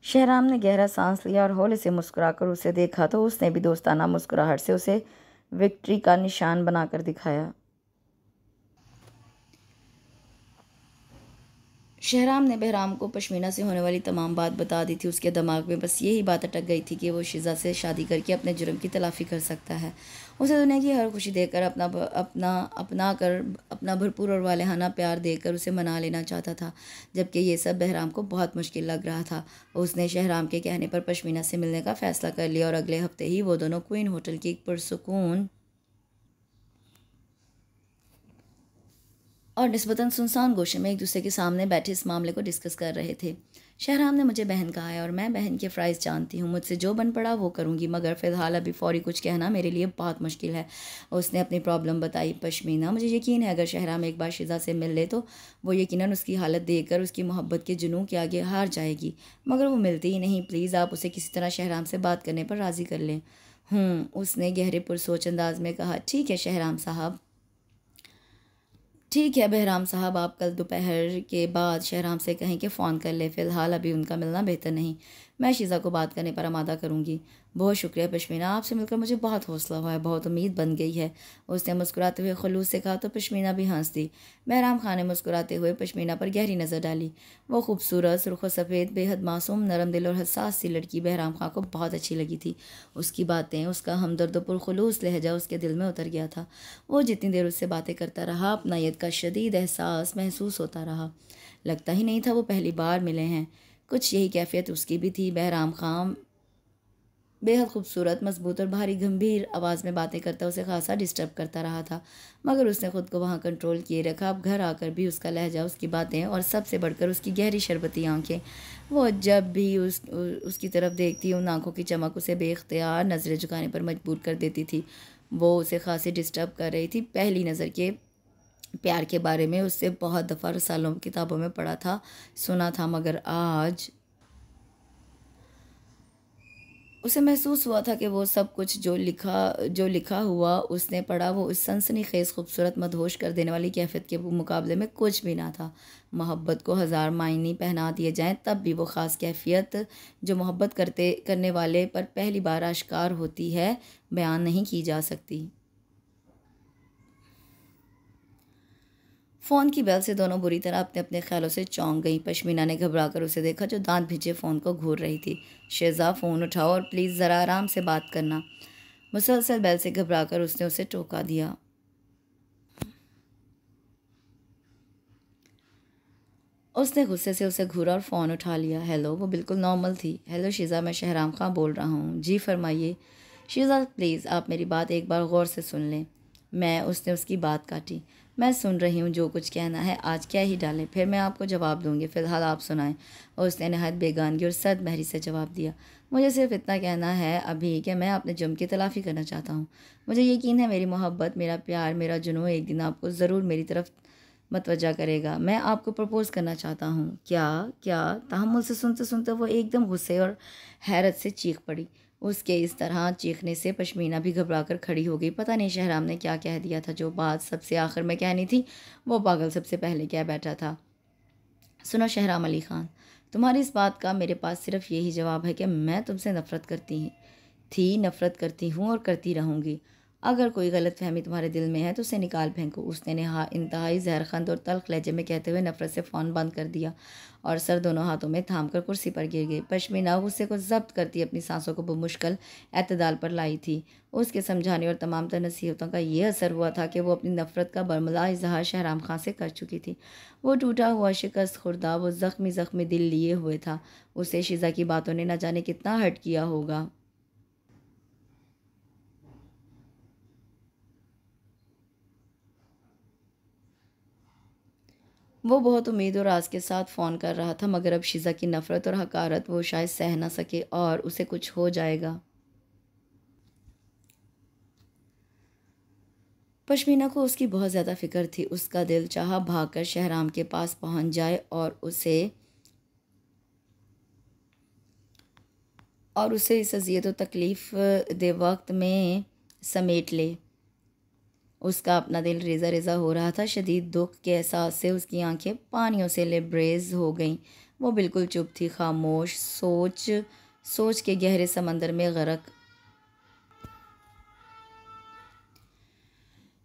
शहराम ने गहरा सांस लिया और हौले से मुस्कुराकर उसे देखा तो उसने भी दोस्ताना मुस्कुराहट से उसे विक्ट्री का निशान बनाकर दिखाया। शहराम ने बहराम को पश्मीना से होने वाली तमाम बात बता दी थी। उसके दिमाग में बस यही बात अटक गई थी कि वो शीज़ा से शादी करके अपने जुर्म की तलाफ़ी कर सकता है। उसे दुनिया की हर खुशी देकर अपना भरपूर और वालेहाना प्यार देकर उसे मना लेना चाहता था, जबकि ये सब बहराम को बहुत मुश्किल लग रहा था। उसने शहराम के कहने पर पश्मीना से मिलने का फ़ैसला कर लिया और अगले हफ्ते ही वो दोनों क्वीन होटल की एक पुरसुकून और निस्बतन सुनसान गोशे में एक दूसरे के सामने बैठे इस मामले को डिस्कस कर रहे थे। शहराम ने मुझे बहन कहा है और मैं बहन के फ़्राइज़ जानती हूँ। मुझसे जो बन पड़ा वो करूँगी, मगर फ़िलहाल अभी फ़ौरी कुछ कहना मेरे लिए बहुत मुश्किल है। उसने अपनी प्रॉब्लम बताई। पश्मीना, मुझे यकीन है अगर शहराम एक बार शिज़ा से मिल ले तो वो यकीनन उसकी हालत देखकर उसकी मोहब्बत के जुनून के आगे हार जाएगी, मगर वो मिलती ही नहीं। प्लीज़ आप उसे किसी तरह शहराम से बात करने पर राज़ी कर लें। उसने गहरे पुरसोच अंदाज में कहा। ठीक है शहराम साहब, ठीक है बहराम साहब, आप कल दोपहर के बाद शहराम से कहें कि फ़ोन कर ले। फ़िलहाल अभी उनका मिलना बेहतर नहीं। मैं शीज़ा को बात करने पर आमादा करूँगी। बहुत शुक्रिया पश्मीना, आपसे मिलकर मुझे बहुत हौसला हुआ है, बहुत उम्मीद बन गई है। उसने मुस्कुराते हुए खलूस से कहा तो पश्मीना भी हंस दी। बहराम खान ने मुस्कुराते हुए पश्मीना पर गहरी नज़र डाली। वो खूबसूरत, सुर्ख सफ़ेद, बेहद मासूम, नरम दिल और हसास सी लड़की बहराम खां को बहुत अच्छी लगी थी। उसकी बातें, उसका हमदर्द और पुरखलूस लहजा उसके दिल में उतर गया था। वो जितनी देर उससे बातें करता रहा, अपनायत का शदीद एहसास महसूस होता रहा। लगता ही नहीं था वो पहली बार मिले हैं। कुछ यही कैफियत उसकी भी थी। बहराम खां बेहद खूबसूरत, मजबूत और भारी गंभीर आवाज़ में बातें करता उसे खासा डिस्टर्ब करता रहा था, मगर उसने खुद को वहाँ कंट्रोल किए रखा। अब घर आकर भी उसका लहजा, उसकी बातें और सबसे बढ़कर उसकी गहरी शरबती आंखें, वो जब भी उसकी तरफ देखती उन आंखों की चमक उसे बेख्तियार नज़रें झुकाने पर मजबूर कर देती थी। वो उसे खासी डिस्टर्ब कर रही थी। पहली नज़र के प्यार के बारे में उससे बहुत दफ़ा रसालों किताबों में पढ़ा था, सुना था, मगर आज उसे महसूस हुआ था कि वो सब कुछ जो लिखा हुआ उसने पढ़ा, वो उस सनसनीखेज़ खूबसूरत मदहोश कर देने वाली कैफियत के मुकाबले में कुछ भी ना था। मोहब्बत को हज़ार मायने पहना दिए जाएं, तब भी वो ख़ास कैफियत जो मोहब्बत करने वाले पर पहली बार आश्कार होती है, बयान नहीं की जा सकती। फ़ोन की बेल से दोनों बुरी तरह अपने अपने ख्यालों से चौंक गईं। पश्मीना ने घबरा कर उसे देखा जो दांत भिजे फ़ोन को घूर रही थी। शेज़ा, फ़ोन उठाओ और प्लीज़ ज़रा आराम से बात करना। मुसलसल बेल से घबरा कर उसने उसे टोका दिया। उसने गुस्से से उसे घूरा और फ़ोन उठा लिया। हेलो, वो बिल्कुल नॉर्मल थी। हेलो शीज़ा, मैं शहराम खां बोल रहा हूँ। जी फरमाइए। शीज़ा प्लीज़ आप मेरी बात एक बार गौर से सुन लें। उसने उसकी बात काटी। मैं सुन रही हूँ, जो कुछ कहना है आज क्या ही डालें, फिर मैं आपको जवाब दूंगी। फ़िलहाल आप सुनाएं। और उसने नहायत बेगानगी और सद महरी से जवाब दिया। मुझे सिर्फ इतना कहना है अभी कि मैं अपने जुर्म की तलाफ़ी करना चाहता हूँ। मुझे यकीन है मेरी मोहब्बत, मेरा प्यार, मेरा जुनून एक दिन आपको ज़रूर मेरी तरफ मतवजा करेगा। मैं आपको प्रपोज़ करना चाहता हूँ। क्या क्या तहम्मुल से सुनते सुनते वो एकदम गुस्से और हैरत से चीख पड़ी। उसके इस तरह चीखने से पश्मीना भी घबरा कर खड़ी हो गई। पता नहीं शहराम ने क्या कह दिया था। जो बात सबसे आखिर में कहनी थी वो पागल सबसे पहले कह बैठा था। सुनो शहराम अली ख़ान, तुम्हारी इस बात का मेरे पास सिर्फ यही जवाब है कि मैं तुमसे नफ़रत नफ़रत करती हूँ और करती रहूँगी। अगर कोई गलत फहमी तुम्हारे दिल में है तो उसे निकाल फेंको। उसने इंतहाई जहरखंद और तल्ख लहजे में कहते हुए नफरत से फ़ोन बंद कर दिया और सर दोनों हाथों में थाम कर कुर्सी पर गिर गई। पश्मीना गुस्से को जब्त करती अपनी सांसों को बमुश्किल एतदाल पर लाई थी। उसके समझाने और तमाम तर नसीहतों का यह असर हुआ था कि वो अपनी नफ़रत का बरमला इजहार शहराम खां से कर चुकी थी। वो टूटा हुआ, शिकस्त खुर्दा, वो ज़ख्मी दिल लिए हुए था। उसे शीज़ा की बातों ने न जाने कितना हर्ट किया होगा। वो बहुत उम्मीद और आस के साथ फ़ोन कर रहा था, मगर अब शीज़ा की नफ़रत और हकारत वो शायद सह न सके और उसे कुछ हो जाएगा। पश्मीना को उसकी बहुत ज़्यादा फ़िक्र थी। उसका दिल चाहा भागकर शहराम के पास पहुंच जाए और उसे इस अज़ियत और तकलीफ़ दे वक्त में समेट ले। उसका अपना दिल रेज़ा रेज़ा हो रहा था। शदीद दुख के एहसास से उसकी आंखें पानियों से लबरेज हो गईं। वो बिल्कुल चुप थी, खामोश, सोच के गहरे समंदर में गर्क।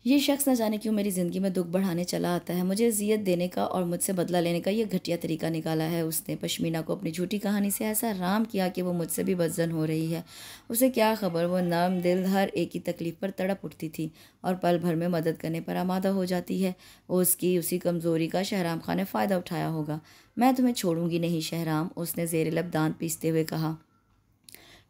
ये शख्स न जाने क्यों मेरी ज़िंदगी में दुख बढ़ाने चला आता है। मुझे अजियत देने का और मुझसे बदला लेने का ये घटिया तरीका निकाला है उसने। पश्मीना को अपनी झूठी कहानी से ऐसा राम किया कि वो मुझसे भी बदजन हो रही है। उसे क्या खबर, वो नर्म दिल हर एक की तकलीफ़ पर तड़प उठती थी और पल भर में मदद करने पर आमादा हो जाती है। उसकी उसी कमज़ोरी का शहराम खां ने फ़ायदा उठाया होगा। मैं तुम्हें छोड़ूंगी नहीं शहराम, उसने ज़ेर लब दांत पीसते हुए कहा।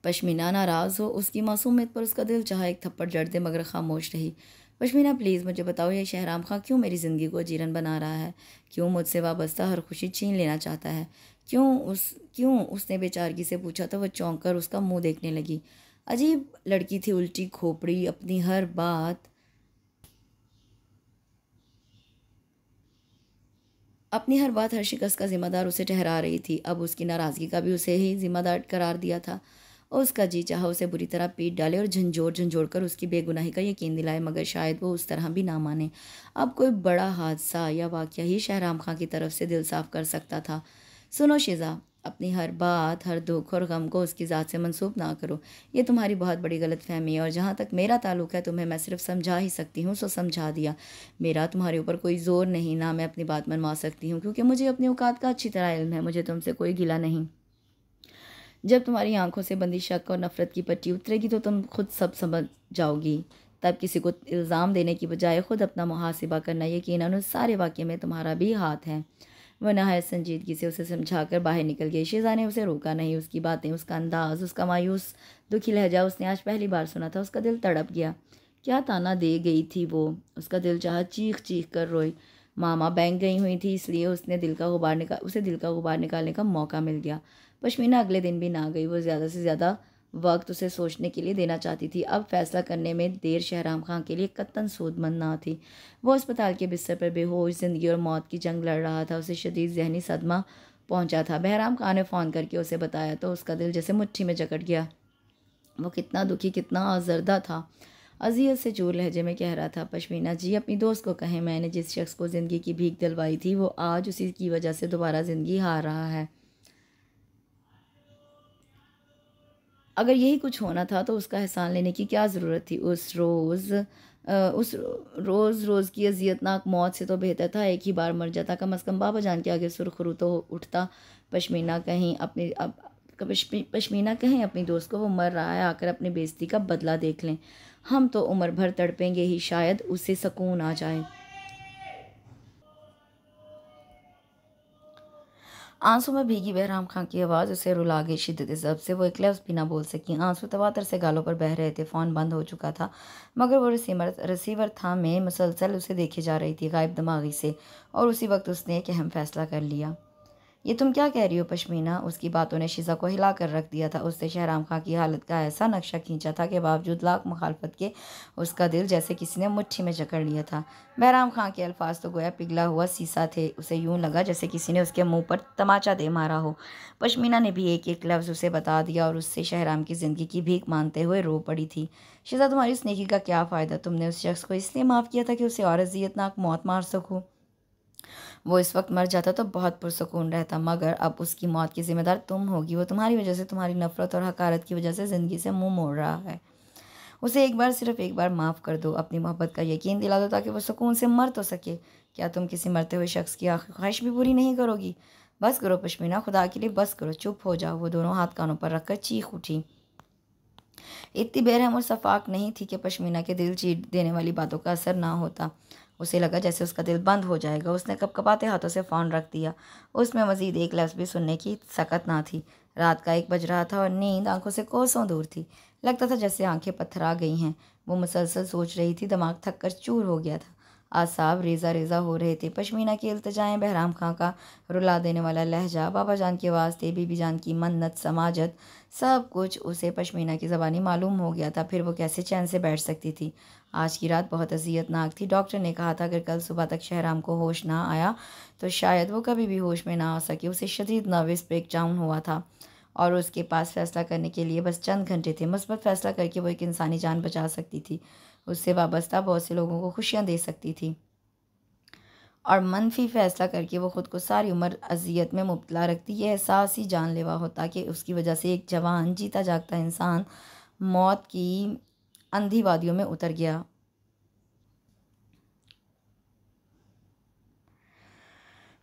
पश्मीना नाराज़ हो उसकी मासूमियत पर उसका दिल चाहा एक थप्पड़ जड़ दे, मगर खामोश रही। पश्मीना प्लीज़ मुझे बताओ, ये शहराम खां क्यों मेरी ज़िंदगी को अजीरन बना रहा है? क्यों मुझसे वाबस्ता हर खुशी छीन लेना चाहता है? क्यों उसने बेचारगी से पूछा तो वह चौंक कर उसका मुंह देखने लगी। अजीब लड़की थी, उल्टी खोपड़ी, अपनी हर बात हर शिकस्त का जिम्मेदार उसे ठहरा रही थी। अब उसकी नाराज़गी का भी उसे ही जिम्मेदार करार दिया था। और उसका जी चाहा उसे बुरी तरह पीट डाले और झंझोड़ झंझोड़ कर उसकी बेगुनाही का यकीन दिलाए, मगर शायद वो उस तरह भी ना माने। अब कोई बड़ा हादसा या वाक़या ही शहराम खां की तरफ से दिल साफ कर सकता था। सुनो शिज़ा, अपनी हर बात, हर दुख और गम को उसकी ज़ात से मंसूब ना करो। ये तुम्हारी बहुत बड़ी गलतफहमी है और जहाँ तक मेरा ताल्लुक़ है तुम्हें मैं सिर्फ समझा ही सकती हूँ, सो समझा दिया। मेरा तुम्हारे ऊपर कोई ज़ोर नहीं, ना मैं अपनी बात मनवा सकती हूँ, क्योंकि मुझे अपनी औकात का अच्छी तरह इल्म है। मुझे तुमसे कोई गिला नहीं। जब तुम्हारी आंखों से बंदी शक और नफरत की पट्टी उतरेगी तो तुम खुद सब समझ जाओगी। तब किसी को इल्ज़ाम देने की बजाय खुद अपना मुहासिबा करना, यकीनन उस सारे वाक़ये में तुम्हारा भी हाथ है। वह नहायत संजीदगी से उसे समझाकर बाहर निकल गई। शिजा ने उसे रोका नहीं। उसकी बातें, उसका अंदाज, उसका मायूस दुखी लहजा उसने आज पहली बार सुना था। उसका दिल तड़प गया। क्या ताना दे गई थी वो। उसका दिल चाहा चीख चीख कर रोए। मामा बैंक गई हुई थी, इसलिए उसे दिल का गुबार निकालने का मौका मिल गया। पश्मीना अगले दिन भी ना गई। वो ज़्यादा से ज़्यादा वक्त उसे सोचने के लिए देना चाहती थी। अब फैसला करने में देर शहराम खां के लिए कतन सूदमंद ना थी। वो अस्पताल के बिस्तर पर बेहोश ज़िंदगी और मौत की जंग लड़ रहा था। उसे शदीद जहनी सदमा पहुंचा था। बहराम खां ने फ़ोन करके उसे बताया तो उसका दिल जैसे मुट्ठी में जकड़ गया। वो कितना दुखी, कितना आज़र्दा था। अजियत से चूर लहजे में कह रहा था, पश्मीना जी, अपनी दोस्त को कहें मैंने जिस शख्स को ज़िंदगी की भीख दिलवाई थी वो आज उसी की वजह से दोबारा ज़िंदगी हार रहा है। अगर यही कुछ होना था तो उसका एहसान लेने की क्या ज़रूरत थी। उस रोज़ रोज़ की अजियतनाक मौत से तो बेहतर था एक ही बार मर जाता। कम अज़ कम बाबा जान के आगे सुरखरू तो उठता। पश्मीना कहीं अपनी अब पश्मीना कहें अपनी दोस्त को वो मर रहा है, आकर अपनी बेइज्जती का बदला देख लें। हम तो उम्र भर तड़पेंगे ही, शायद उससे सुकून आ जाए। आंसू में भीगी बहराम खां की आवाज़ उसे रुला गई। शिद्दत ज़ब्त से वो एक लफ्ज़ भी ना बोल सकी। आंसू तवातर से गालों पर बह रहे थे। फ़ोन बंद हो चुका था, मगर वो रिसीवर था में मुसलसल उसे देखे जा रही थी, गायब दिमागी से। और उसी वक्त उसने एक अहम फ़ैसला कर लिया। ये तुम क्या कह रही हो पश्मीना? उसकी बातों ने शिजा को हिला कर रख दिया था। उससे शहराम खां की हालत का ऐसा नक्शा खींचा था कि बावजूद लाख मुखालफत के उसका दिल जैसे किसी ने मुट्ठी में जकड़ लिया था। बहराम खां के अल्फाज तो गोया पिघला हुआ शीशा थे। उसे यूं लगा जैसे किसी ने उसके मुंह पर तमाचा दे मारा हो। पश्मीना ने भी एक एक लफ्ज़ उसे बता दिया और उससे शहराम की ज़िंदगी की भीख मांगते हुए रो पड़ी थी। शिजा, तुम्हारी उस नेकी का क्या फ़ायदा? तुमने उस शख्स को इसलिए माफ़ किया था कि उसे और अजियतनाक मौत मार सको। वो इस वक्त मर जाता तो बहुत पुरसकून रहता, मगर अब उसकी मौत की जिम्मेदार तुम होगी। वो तुम्हारी वजह से, तुम्हारी नफरत और हकारत की वजह से ज़िंदगी से मुंह मोड़ रहा है। उसे एक बार, सिर्फ एक बार माफ़ कर दो। अपनी मोहब्बत का यकीन दिला दो ताकि वो सुकून से मर तो सके। क्या तुम किसी मरते हुए शख्स की आखिरी ख्वाहिश भी पूरी नहीं करोगी? बस करो पश्मीना, खुदा के लिए बस करो, चुप हो जाओ। वो दोनों हाथ कानों पर रखकर चीख उठी। इतनी बेरहम और सफाक नहीं थी कि पश्मीना के दिल चीर देने वाली बातों का असर ना होता। उसे लगा जैसे उसका दिल बंद हो जाएगा। उसने कपकपाते हाथों से फ़ोन रख दिया। उसमें मज़ीद एक लफ्ज़ भी सुनने की सकत ना थी। रात का 1 बज रहा था और नींद आंखों से कोसों दूर थी। लगता था जैसे आंखें पत्थरा गई हैं। वो मुसलसल सोच रही थी, दिमाग थक कर चूर हो गया था। आसाब रेज़ा रेज़ा हो रहे थे। पश्मीना की इल्तिजाएं, बहराम खां का रुला देने वाला लहजा, बाबा जान की आवाज़, बीबी जान की मन्नत, समाजत, सब कुछ उसे पश्मीना की ज़बानी मालूम हो गया था। फिर वो कैसे चैन से बैठ सकती थी? आज की रात बहुत अजियतनाक थी। डॉक्टर ने कहा था अगर कल सुबह तक शहराम को होश ना आया तो शायद वो कभी भी होश में ना आ सके। उसे शदीद नर्वस ब्रेकडाउन हुआ था और उसके पास फ़ैसला करने के लिए बस चंद घंटे थे। मुस्बत फ़ैसला करके वो एक इंसानी जान बचा सकती थी, उससे वाबस्ता बहुत से लोगों को खुशियाँ दे सकती थी, और मनफी फ़ैसला करके वो ख़ुद को सारी उम्र अजियत में मुब्तला रखती। ये एहसास ही जानलेवा होता कि उसकी वजह से एक जवान जीता जागता इंसान मौत की अंधी वादियों में उतर गया।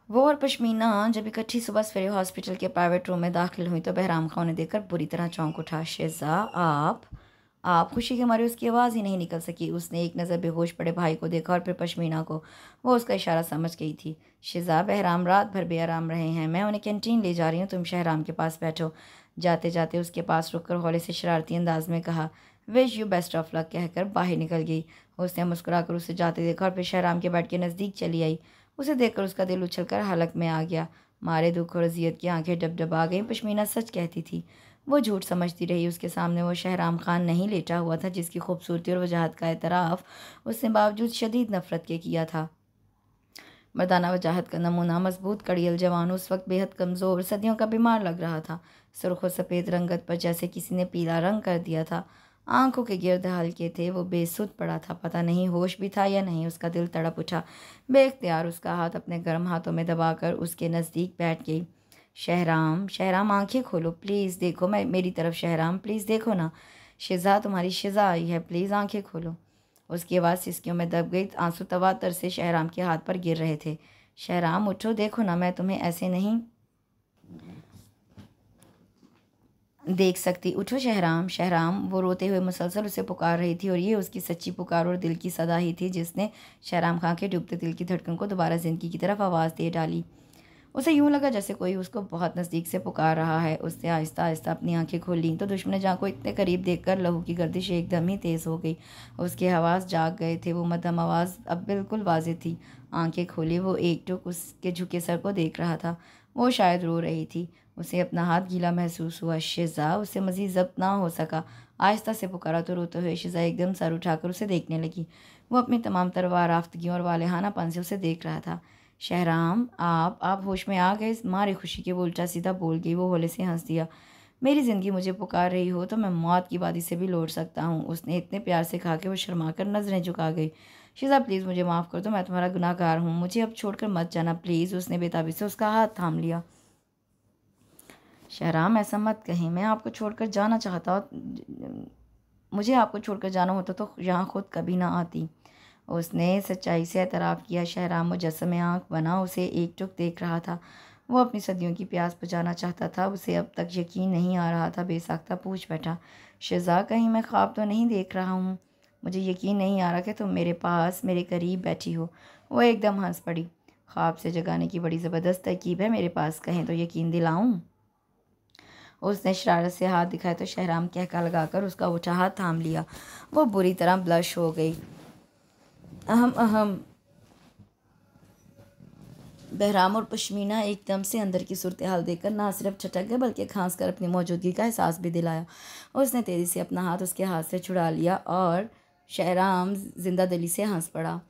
वो और पश्मीना जब इकट्ठी सुबह सवेरे हॉस्पिटल के प्राइवेट रूम में दाखिल हुई तो बहराम खां उन्हें देखकर बुरी तरह चौंक उठा। शेजा, आप खुशी के मारे उसकी आवाज़ ही नहीं निकल सकी। उसने एक नज़र बेहोश पड़े भाई को देखा और फिर पश्मीना को। वो उसका इशारा समझ गई थी। शेजा, बहराम रात भर बेआराम रहे हैं, मैं उन्हें कैंटीन ले जा रही हूँ, तुम शहराम के पास बैठो। जाते जाते उसके पास रुककर हौले से शरारती अंदाज में कहा, wish you best of luck, कहकर बाहर निकल गई। उसने मुस्कुराकर उसे जाते देखा और फिर शहराम के बेड के नज़दीक चली आई। उसे देखकर उसका दिल उछलकर हलक में आ गया। मारे दुख और अजियत की आंखें डबडबा गईं। पश्मीना सच कहती थी। वो झूठ समझती रही। उसके सामने वो शहराम खान नहीं लेटा हुआ था जिसकी खूबसूरती और वजाहत का एतराफ़ उसने बावजूद शदीद नफरत के किया था। मर्दाना वजाहत का नमूना, मजबूत कड़ियल जवान, उस वक्त बेहद कमज़ोर, सदियों का बीमार लग रहा था। सुर्ख और सफ़ेद रंगत पर जैसे किसी ने पीला रंग कर दिया था। आंखों के गिर्द हल्के थे। वो बेसुध पड़ा था। पता नहीं होश भी था या नहीं। उसका दिल तड़प उठा। बेख्तियार उसका हाथ अपने गर्म हाथों में दबाकर उसके नज़दीक बैठ गई। शहराम, शहराम, आंखें खोलो प्लीज़, देखो मैं मेरी तरफ। शहराम, प्लीज़ देखो ना। शिज़ा, तुम्हारी शिज़ा आई है, प्लीज़ आंखें खोलो। उसकी आवाज़ सिसकियों में दब गई। आंसू तवातर से शहराम के हाथ पर गिर रहे थे। शहराम, उठो, देखो ना, मैं तुम्हें ऐसे नहीं देख सकती। उठो शहराम, शहराम। वो रोते हुए मुसलसल उसे पुकार रही थी और ये उसकी सच्ची पुकार और दिल की सदा ही थी जिसने शहराम खां के डूबते दिल की धड़कन को दोबारा ज़िंदगी की तरफ आवाज़ दे डाली। उसे यूं लगा जैसे कोई उसको बहुत नज़दीक से पुकार रहा है। उसने आहिस्ता आहिस्ता अपनी आंखें खोलीं तो दुश्मन जहाँ को इतने करीब देखकर लहू की गर्दिश एकदम ही तेज़ हो गई। उसके हवास जाग गए थे। वो मध्यम आवाज़ अब बिल्कुल वाज़ेह थी। आंखें खोली। वो एकटुक उसके झुके सर को देख रहा था। वो शायद रो रही थी। उसे अपना हाथ गीला महसूस हुआ। शिज़ा, उसे मज़ीद ज़ब्त ना हो सका। आहिस्ता से पुकारा तो रोते हुए शिज़ा एकदम सर उठाकर उसे देखने लगी। वो अपनी तमाम तरवार आफ्तगियों और वालेहानापन से उसे देख रहा था। शहराम, आप होश में आ गए? मारे खुशी के वो उल्टा सीधा बोल गई। वो होले से हंस दिया। मेरी ज़िंदगी मुझे पुकार रही हो तो मैं मौत की वादी से भी लौट सकता हूँ, उसने इतने प्यार से कहा कि वो शर्मा कर नज़रें झुका गई। शिज़ा, प्लीज़ मुझे माफ़ कर दो, मैं तुम्हारा गुनाहगार हूँ, मुझे अब छोड़कर मत जाना प्लीज़। उसने बेताबी से उसका हाथ थाम लिया। शहराम, ऐसा मत कहें, मैं आपको छोड़कर जाना चाहता, मुझे आपको छोड़कर जाना होता तो यहाँ खुद कभी ना आती। उसने सच्चाई से एतराफ़ किया। शहराम मुजस्समे आँख बना उसे एकटुक देख रहा था। वो अपनी सदियों की प्यास बुझाना चाहता था। उसे अब तक यकीन नहीं आ रहा था। बेसाख्ता पूछ बैठा, शिज़ा, कहीं मैं ख्वाब तो नहीं देख रहा हूँ? मुझे यकीन नहीं आ रहा कि तुम मेरे पास मेरे करीब बैठी हो। वो एकदम हंस पड़ी। ख्वाब से जगाने की बड़ी ज़बरदस्त तरकीब है मेरे पास, कहें तो यकीन दिलाऊं? उसने शरारत से हाथ दिखाया तो शहराम कहका लगाकर उसका उठा हाथ थाम लिया। वो बुरी तरह ब्लश हो गई। अहम अहम। बहराम और पश्मीना एकदम से अंदर की सूरत हाल देखकर ना सिर्फ छटक गए बल्कि खांस कर अपनी मौजूदगी का एहसास भी दिलाया। उसने तेज़ी से अपना हाथ उसके हाथ से छुड़ा लिया और शहराम जिंदा दिली से हंस पड़ा।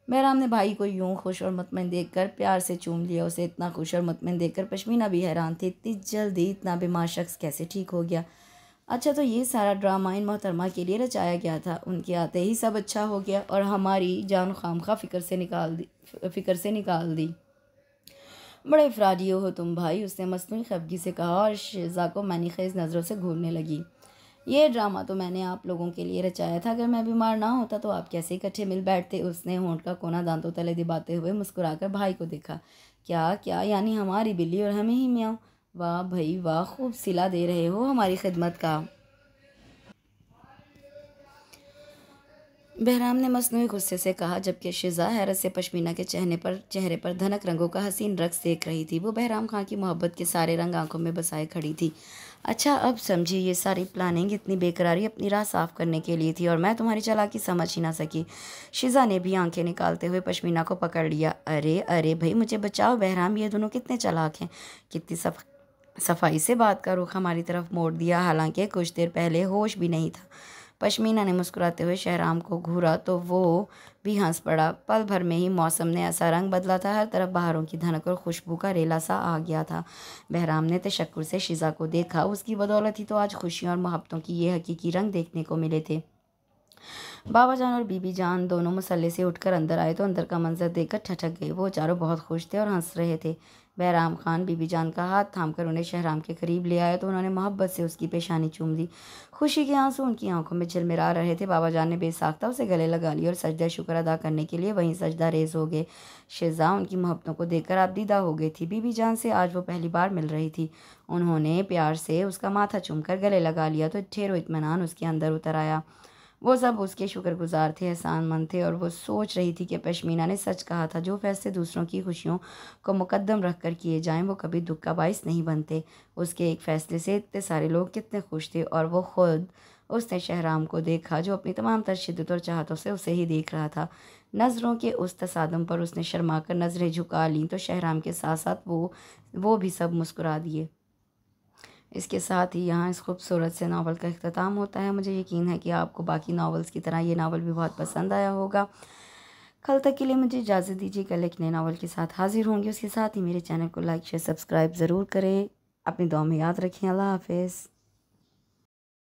बहराम ने भाई को यूं खुश और मुतमईन देखकर प्यार से चूम लिया। उसे इतना खुश और मुतमईन देखकर पश्मीना भी हैरान थी। इतनी जल्दी इतना बीमार शख्स कैसे ठीक हो गया? अच्छा, तो ये सारा ड्रामा इन मोहतरमा के लिए रचाया गया था। उनके आते ही सब अच्छा हो गया और हमारी जान खामखा फ़िक्र से निकाल दी। बड़े अफराडी हो तुम भाई, उसने मसनूई खफगी से कहा और शिज़ा को मैनीखेज़ नज़रों से घूरने लगी। ये ड्रामा तो मैंने आप लोगों के लिए रचाया था। अगर मैं बीमार ना होता तो आप कैसे इकट्ठे मिल बैठते? उसने होंठ का कोना दांतों तले दबाते हुए मुस्कुराकर भाई को देखा। क्या क्या, यानी हमारी बिल्ली और हमें ही म्याऊं? वाह भाई वाह, खूब सिला दे रहे हो हमारी खिदमत का। बहराम ने मसनूई गुस्से से कहा जबकि शिज़ा हैरत से पश्मीना के चेहरे पर धनक रंगों का हसीन रक्स देख रही थी। वो बहराम खां की मोहब्बत के सारे रंग आंखों में बसाए खड़ी थी। अच्छा, अब समझी, ये सारी प्लानिंग, इतनी बेकरारी अपनी राह साफ करने के लिए थी और मैं तुम्हारी चालाकी समझ ही ना सकी। शिज़ा ने भी आंखें निकालते हुए पश्मीना को पकड़ लिया। अरे अरे भाई, मुझे बचाओ बहराम, ये दोनों कितने चालाक हैं। कितनी सफाई से बात का रुख हमारी तरफ मोड़ दिया, हालांकि कुछ देर पहले होश भी नहीं था। पश्मीना ने मुस्कुराते हुए शहराम को घूरा तो वो भी हंस पड़ा। पल भर में ही मौसम ने ऐसा रंग बदला था, हर तरफ बहारों की धनक और खुशबू का रेला सा आ गया था। बहराम ने तशक्कुर से शिज़ा को देखा। उसकी बदौलत ही तो आज खुशियों और मोहब्बतों की ये हकीकी रंग देखने को मिले थे। बाबा जान और बीबी जान दोनों मसल्ले से उठकर अंदर आए तो अंदर का मंजर देखकर ठठक गए। वो चारों बहुत खुश थे और हंस रहे थे। बहराम खान बीबी जान का हाथ थामकर उन्हें शहराम के करीब ले आया तो उन्होंने मोहब्बत से उसकी पेशानी चूम ली। खुशी के आंसू उनकी आंखों में झिलमिला रहे थे। बाबा जान ने बेसाख्ता उसे गले लगा लिया और सजदा शुक्र अदा करने के लिए वहीं सजदा रेज हो गए। शेजा उनकी मोहब्बतों को देखकर आबदीदा हो गई थी। बीबी जान से आज वो पहली बार मिल रही थी। उन्होंने प्यार से उसका माथा चूमकर गले लगा लिया तो ठेरो इत्मीनान उसके अंदर उतर आया। वो सब उसके शुक्रगुजार थे, एहसानमंद थे और वो सोच रही थी कि पश्मीना ने सच कहा था, जो फैसले दूसरों की खुशियों को मुकद्दम रख कर किए जाएं वो कभी दुख का बाइस नहीं बनते। उसके एक फैसले से इतने सारे लोग कितने खुश थे और वो खुद उसने शहराम को देखा जो अपनी तमाम तर शिद्दत और चाहतों से उसे ही देख रहा था। नज़रों के उस तसादम पर उसने शर्मा कर नज़रें झुका लीं तो शहराम के साथ साथ वो भी सब मुस्कुरा दिए। इसके साथ ही यहाँ इस खूबसूरत से नावल का इख्तिताम होता है। मुझे यकीन है कि आपको बाकी नावल्स की तरह ये नावल भी बहुत पसंद आया होगा। कल तक के लिए मुझे इजाज़त दीजिए। कल एक नए नावल के साथ हाजिर होंगे। उसके साथ ही मेरे चैनल को लाइक शेयर सब्सक्राइब ज़रूर करें। अपनी दुआ में याद रखें। अल्लाह हाफ़िज़।